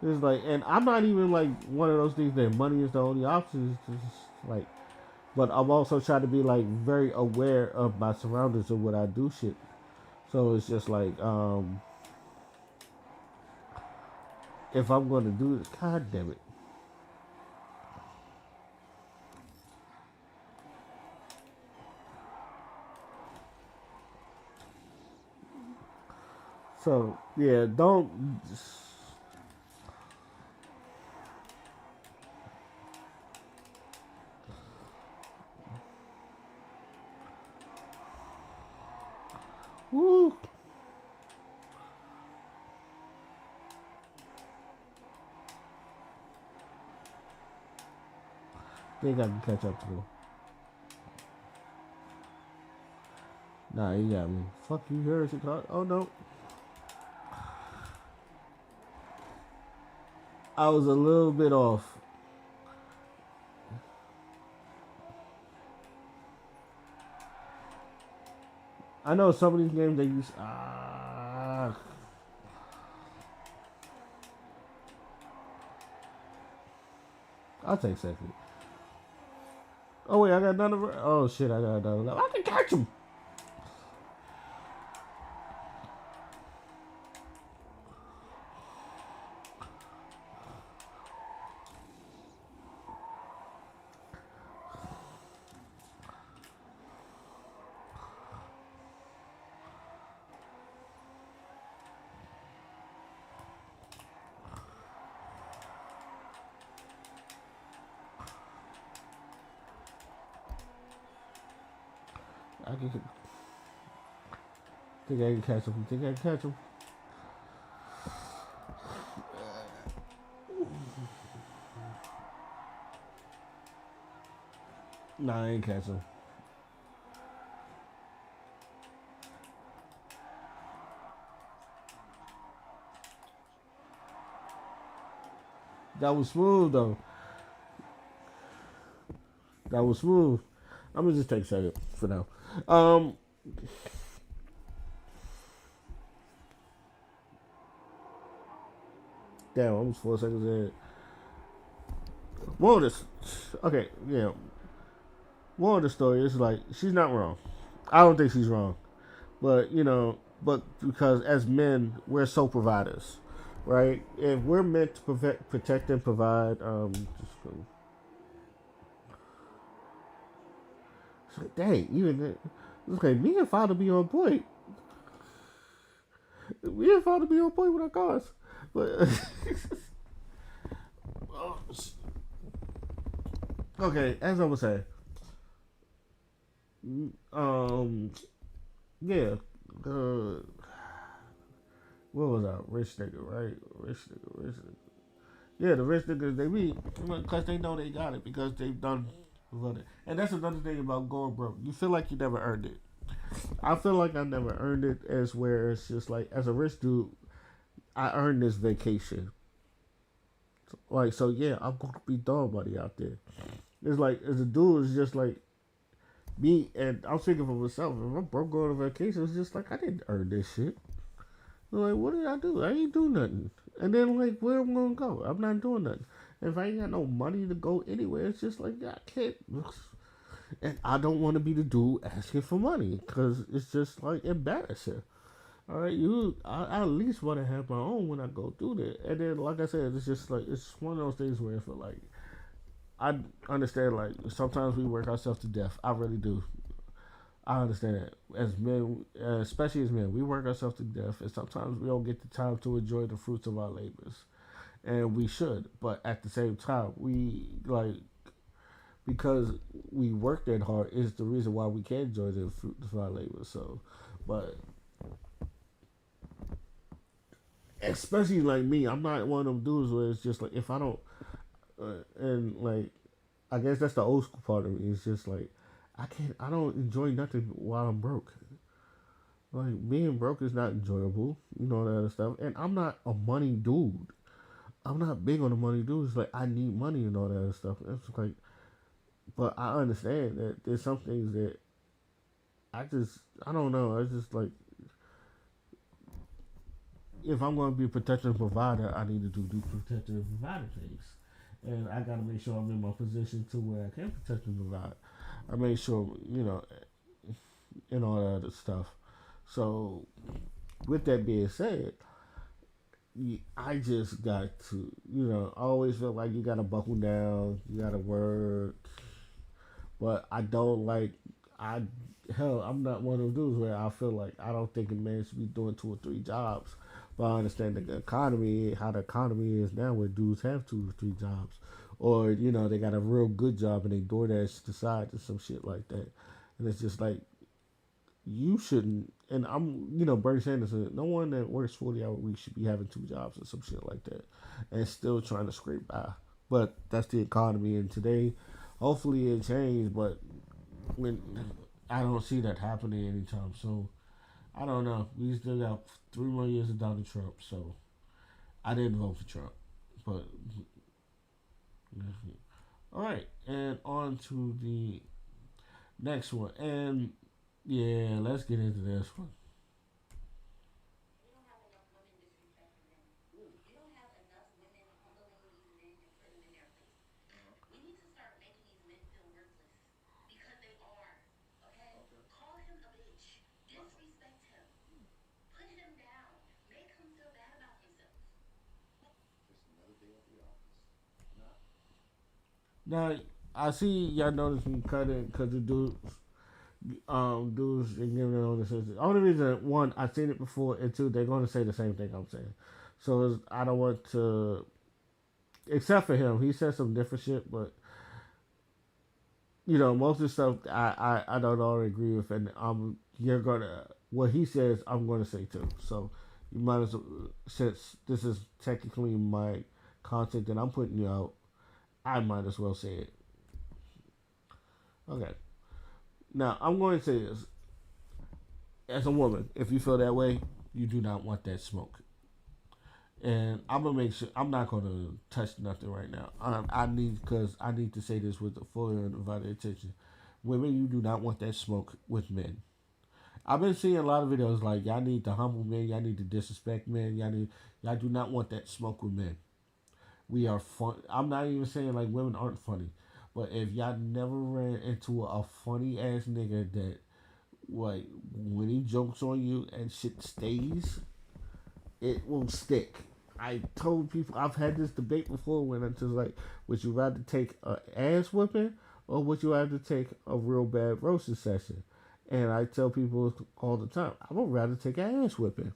It's like, and I'm not even like one of those things that money is the only option. It's just like, but I'm also trying to be like very aware of my surroundings and what I do shit. So it's just like, if I'm going to do this, god damn it. So yeah, don't. Woo. Think I can catch up to him. Nah, he got me. Fuck you, heard Chicago. Oh no, I was a little bit off. I know some of these games they use. I'll take second. Oh wait, I got another. Oh shit, I got another. I can catch him. I can think I can catch him. Think I can catch him. Nah, I ain't catch him. That was smooth though. That was smooth. I'm gonna just take a second for now. Um, damn, almost 4 seconds in. More of this. Okay, yeah. More of the story is like she's not wrong. I don't think she's wrong, but but because as men we're sole providers, right? If we're meant to protect and provide, dang, even okay, me and father be on point. Me and father be on point with our cars, but okay, as I was saying, um, yeah, uh, what was that? Rich nigga, right? Rich nigga. Yeah, the rich niggas they be because they know they got it because they've done it. And that's another thing about going broke. You feel like you never earned it. I feel like I never earned it as where it's just like as a rich dude, I earned this vacation. Like so, yeah, I'm gonna be throwing money out there. It's like as a dude, it's just like me, and I'm speaking for myself. If I'm broke going on vacation, it's just like I didn't earn this shit. Like, what did I do? I ain't do nothing. And then, like, where am I gonna go? I'm not doing nothing. If I ain't got no money to go anywhere, it's just like I can't. And I don't want to be the dude asking for money because it's just like embarrassing. All right, I at least want to have my own when I go through that. And then, like I said, it's just like it's one of those things where I feel like I understand. Like sometimes we work ourselves to death. I really do. I understand that as men, especially as men, we work ourselves to death, and sometimes we don't get the time to enjoy the fruits of our labors, and we should. But at the same time, we like because we work that hard is the reason why we can enjoy the fruits of our labor. So, but especially like me, I'm not one of them dudes where it's just like if I don't, and like I guess that's the old school part of me. It's just like I don't enjoy nothing while I'm broke. Like being broke is not enjoyable, that other stuff. And I'm not a money dude. I'm not big on the money dude. It's like I need money and all that other stuff. It's like, but I understand that there's some things that I don't know. It's just like if I'm going to be a protector and provider, I need to do protector and provider things, and I got to make sure I'm in my position to where I can protect and provide. I make sure and all that other stuff. So, with that being said, I just got to, I always feel like you got to buckle down, you got to work, but I don't like, I, hell, I'm not one of those dudes where I feel like I don't think a man should be doing 2 or 3 jobs. But I understand the economy, how the economy is now, where dudes have 2 or 3 jobs, or they got a real good job and they DoorDash the side or some shit like that, and it's just like you shouldn't. And Bernie Sanders said no one that works 40-hour weeks should be having 2 jobs or some shit like that, and still trying to scrape by. But that's the economy, and today, hopefully it changed. But when I don't see that happening anytime soon. I don't know. We still got 3 more years of Donald Trump, so I didn't vote for Trump. But all right, and on to the next one, and yeah, let's get into this one. Now I see y'all noticing cutting because the dudes and giving it on the system. Only reason one, I've seen it before, and two, they're going to say the same thing I'm saying. So I don't want to, except for him, he said some different shit, but most of the stuff I don't already agree with, and you're gonna what he says I'm gonna say too. So you might as well, since this is technically my content that I'm putting you out, I might as well say it. Okay. Now I'm going to say this as a woman. If you feel that way, you do not want that smoke. And I'm gonna make sure I'm not gonna touch nothing right now. I need to say this with the full undivided attention. Women, you do not want that smoke with men. I've been seeing a lot of videos like y'all need to humble men, y'all need to disrespect men, y'all do not want that smoke with men. We are fun. I'm not even saying like women aren't funny, but if y'all never ran into a funny ass nigga that like when he jokes on you and shit stays, it will stick. I told people I've had this debate before when I'm just like, would you rather take a ass whipping or would you rather take a real bad roasting session? And I tell people all the time, I would rather take an ass whipping.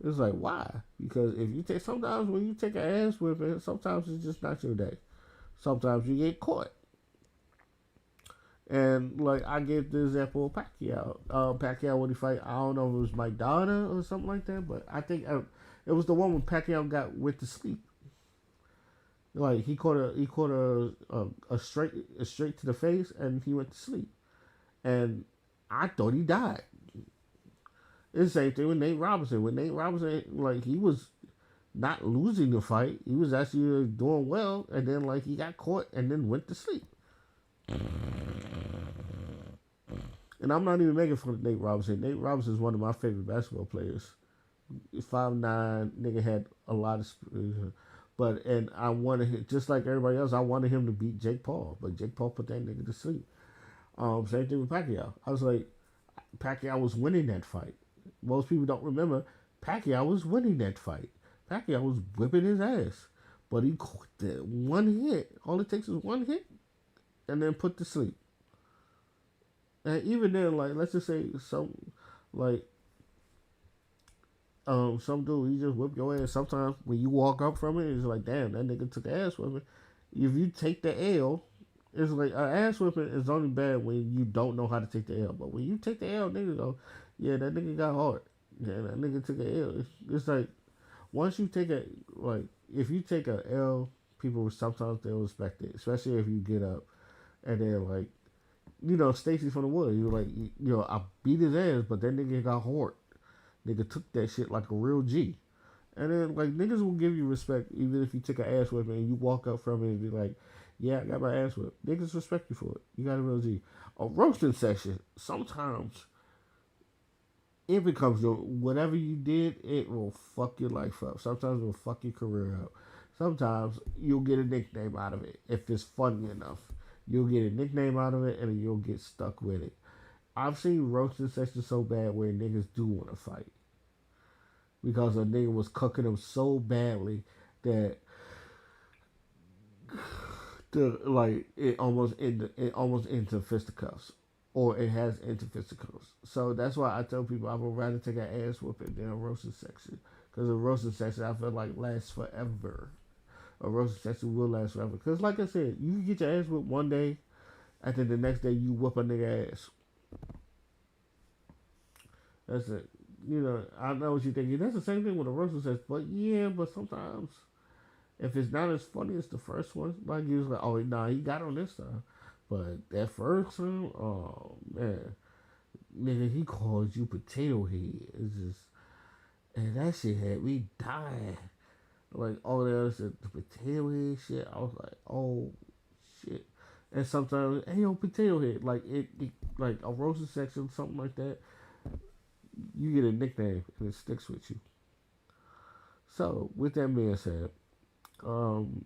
It's like why? Because if you take sometimes when you take an ass whipping, sometimes it's just not your day. Sometimes you get caught. And like I gave the example of Pacquiao. Pacquiao when he fight, I don't know if it was Mike Donna or something like that, but I think it was the one when Pacquiao went to sleep. Like he caught a straight to the face, and he went to sleep. And I thought he died. It's the same thing with Nate Robinson. When Nate Robinson, like he was not losing the fight, he was actually doing well, and then like he got caught and then went to sleep. And I'm not even making fun of Nate Robinson. Nate Robinson is one of my favorite basketball players. 5'9", nigga had a lot of, but and I wanted him, just like everybody else. I wanted him to beat Jake Paul, but Jake Paul put that nigga to sleep. Same thing with Pacquiao. I was like, Pacquiao was winning that fight. Most people don't remember Pacquiao was winning that fight. Pacquiao was whipping his ass, but he caught that one hit. All it takes is one hit, and then put to sleep. And even then, like let's just say like some dude he just whip your ass. Sometimes when you walk up from it, it's like damn that nigga took an ass whipping. If you take the L, it's like an ass whipping is only bad when you don't know how to take the L. But when you take the L, nigga go, yeah that nigga got hard. Yeah, that nigga took a L. It's like once you take a like if you take a L, people sometimes they'll respect it, especially if you get up and then like Stacy from the Wood. You like, I beat his ass, but that nigga got hard. Nigga took that shit like a real G. And then like niggas will give you respect even if you took an ass whipping and you walk up from it and be like, yeah, I got my ass whipped. Niggas respect you for it. You got a real G. A roasting session, sometimes it becomes whatever you did, it will fuck your life up. Sometimes it will fuck your career up. Sometimes you'll get a nickname out of it if it's funny enough. You'll get a nickname out of it and you'll get stuck with it. I've seen roasting sessions so bad where niggas do want to fight because a nigga was cooking them so badly that it almost into fisticuffs, or it has into fisticuffs. So that's why I tell people I would rather take an ass whooping than a roasting section because a roasting section I feel like lasts forever. A roasting section will last forever because, like I said, you can get your ass whipped one day, and then the next day you whoop a nigga ass. That's it. I know what you're thinking. That's the same thing with a roasting session, but sometimes if it's not as funny as the first one, like you was like, oh nah, he got on this time, but that first one, oh man, nigga, he called you potato head. It's just, and that shit had me dying. Like all the other shit, the potato head shit, I was like, oh shit. And sometimes, hey yo, potato head, like it like a roasting section, something like that. You get a nickname and it sticks with you. So, with that being said, um,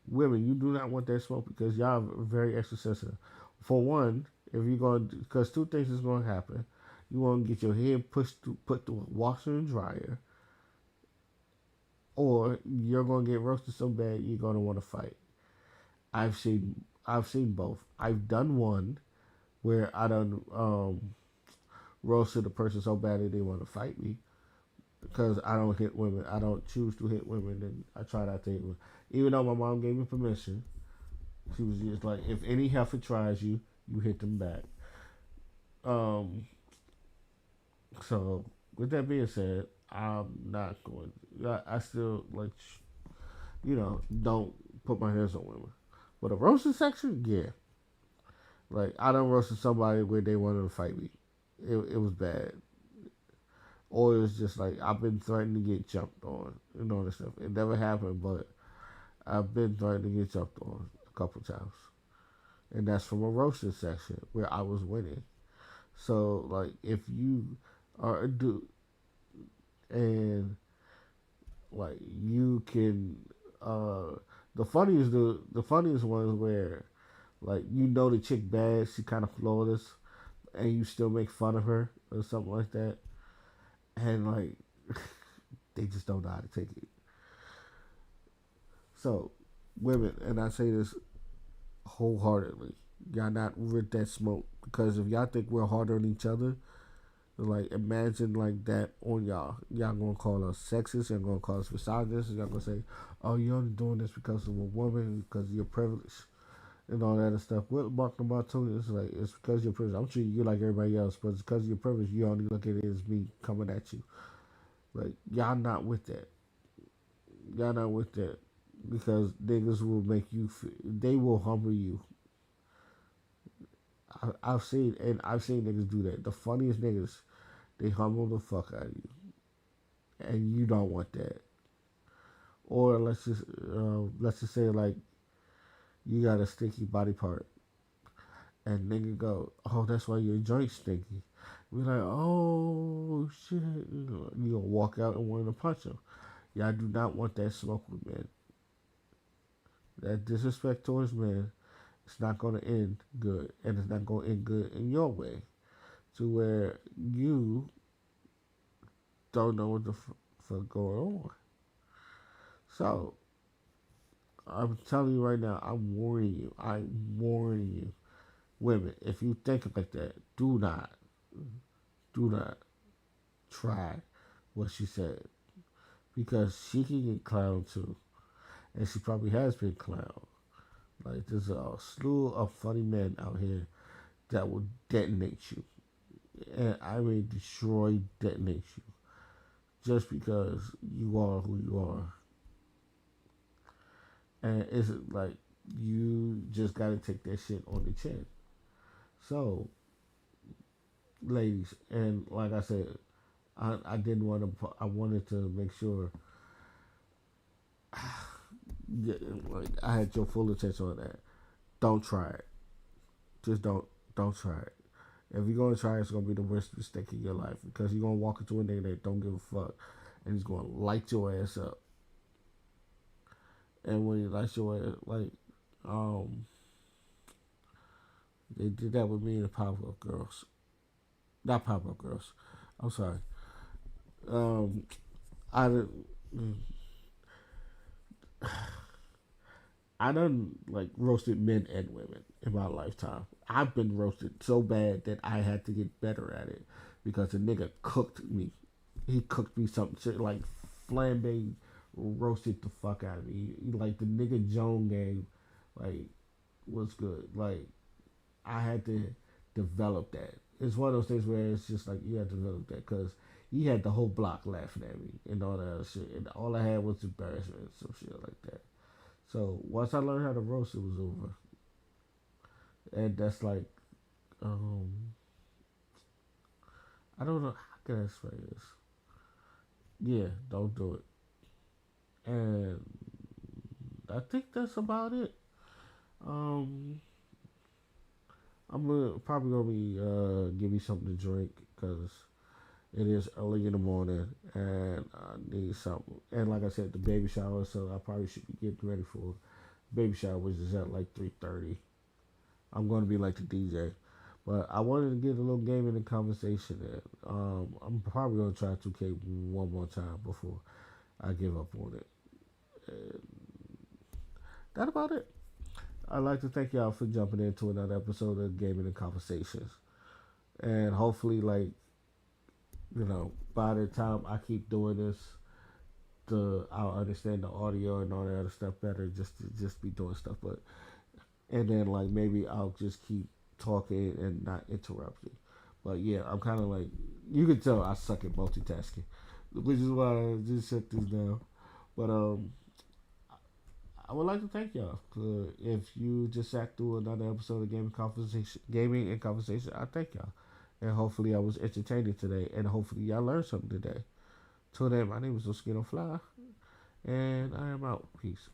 women, you do not want that smoke because y'all are very extra sensitive. For one, if you're going, because two things is going to happen. You want to get your head put through a washer and dryer, or you're going to get roasted so bad you're going to want to fight. I've seen both. I've done one where I done roasted a person so badly they want to fight me because I don't hit women. I don't choose to hit women, and I try not to hit women. Even though my mom gave me permission, she was just like, if any heifer tries you, you hit them back. So with that being said, I'm not going. I still like, don't put my hands on women. But a roasting section, yeah. Like I done roasted somebody where they wanted to fight me. It was bad. or it's just like I've been threatened to get jumped on and all this stuff. It never happened, but I've been threatened to get jumped on a couple times, and that's from a roasting section where I was winning. So like, if you are a dude and like you can, uh, the funniest ones where like the chick bad, she kind of flawless, and you still make fun of her or something like that, and like they just don't know how to take it. So, women, and I say this wholeheartedly, y'all not with that smoke because if y'all think we're harder on each other, like imagine like that on y'all. Y'all gonna call us sexist. Y'all gonna call us misogynist. Y'all gonna say, "Oh, you're only doing this because of a woman, because of your privilege." And all that other stuff. What Mark about Tony is like, it's because of your privilege. I'm treating you like everybody else, but it's because of your privilege. You only look at it as me coming at you. Like y'all not with that. Y'all not with that because niggas will make you. They will humble you. I've seen niggas do that. The funniest niggas, they humble the fuck out of you, and you don't want that. Or let's just say like you got a stinky body part, and nigga go, oh, that's why your joint stinky. We're like, oh shit, you gonna walk out and want to punch him. Y'all do not want that smoke with men. That disrespect towards men, it's not gonna end good, and it's not gonna end good in your way, to where you don't know what the fuck going on. So I'm telling you right now, I'm warning you. I'm warning you, women. If you think like that, do not try what she said because she can get clowned too, and she probably has been clowned. Like there's a slew of funny men out here that will detonate you, and I mean destroy, detonate you, just because you are who you are, and it's like you just gotta take that shit on the chin. So, ladies, and like I said, I didn't want to. I wanted to make sure, yeah, like I had your full attention on that. Don't try it. Just don't try it. If you're gonna try it, it's gonna be the worst mistake of your life because you're gonna walk into a nigga that don't give a fuck, and he's gonna light your ass up. And when he lights your ass, like, um, they did that with me and the Powerpuff Girls. Not Powerpuff Girls. I'm sorry. Um, I I done like roasted men and women in my lifetime. I've been roasted so bad that I had to get better at it because the nigga cooked me. He cooked me something shit like flambe roasted the fuck out of me. Like the nigga Joan game, like was good. Like I had to develop that. It's one of those things where it's just like you have to develop that because he had the whole block laughing at me and all that other shit, and all I had was embarrassment and some shit like that. So once I learned how to roast, it was over. And that's like, um, I don't know how can I explain this. Yeah, don't do it. And I think that's about it. Um, I'm probably gonna be give me something to drink because it is early in the morning and I need something. And like I said, the baby shower, so I probably should be getting ready for baby shower, which is at like 3:30. I'm going to be like the DJ. But I wanted to get a little game in the conversation. And, I'm probably going to try 2K one more time before I give up on it. And that about it. I'd like to thank y'all for jumping into another episode of Gaming and Conversations. And hopefully, like, by the time I keep doing this, I'll understand the audio and all that other stuff better. Just be doing stuff, but and then like maybe I'll just keep talking and not interrupt you. But yeah, I'm kind of like you can tell I suck at multitasking, which is why I just shut this down. But I would like to thank y'all. If you just sat through another episode of Gaming and Conversation, I thank y'all. And hopefully I was entertaining today. And hopefully y'all learned something today. Till then, my name is Oskino Fly. And I am out. Peace.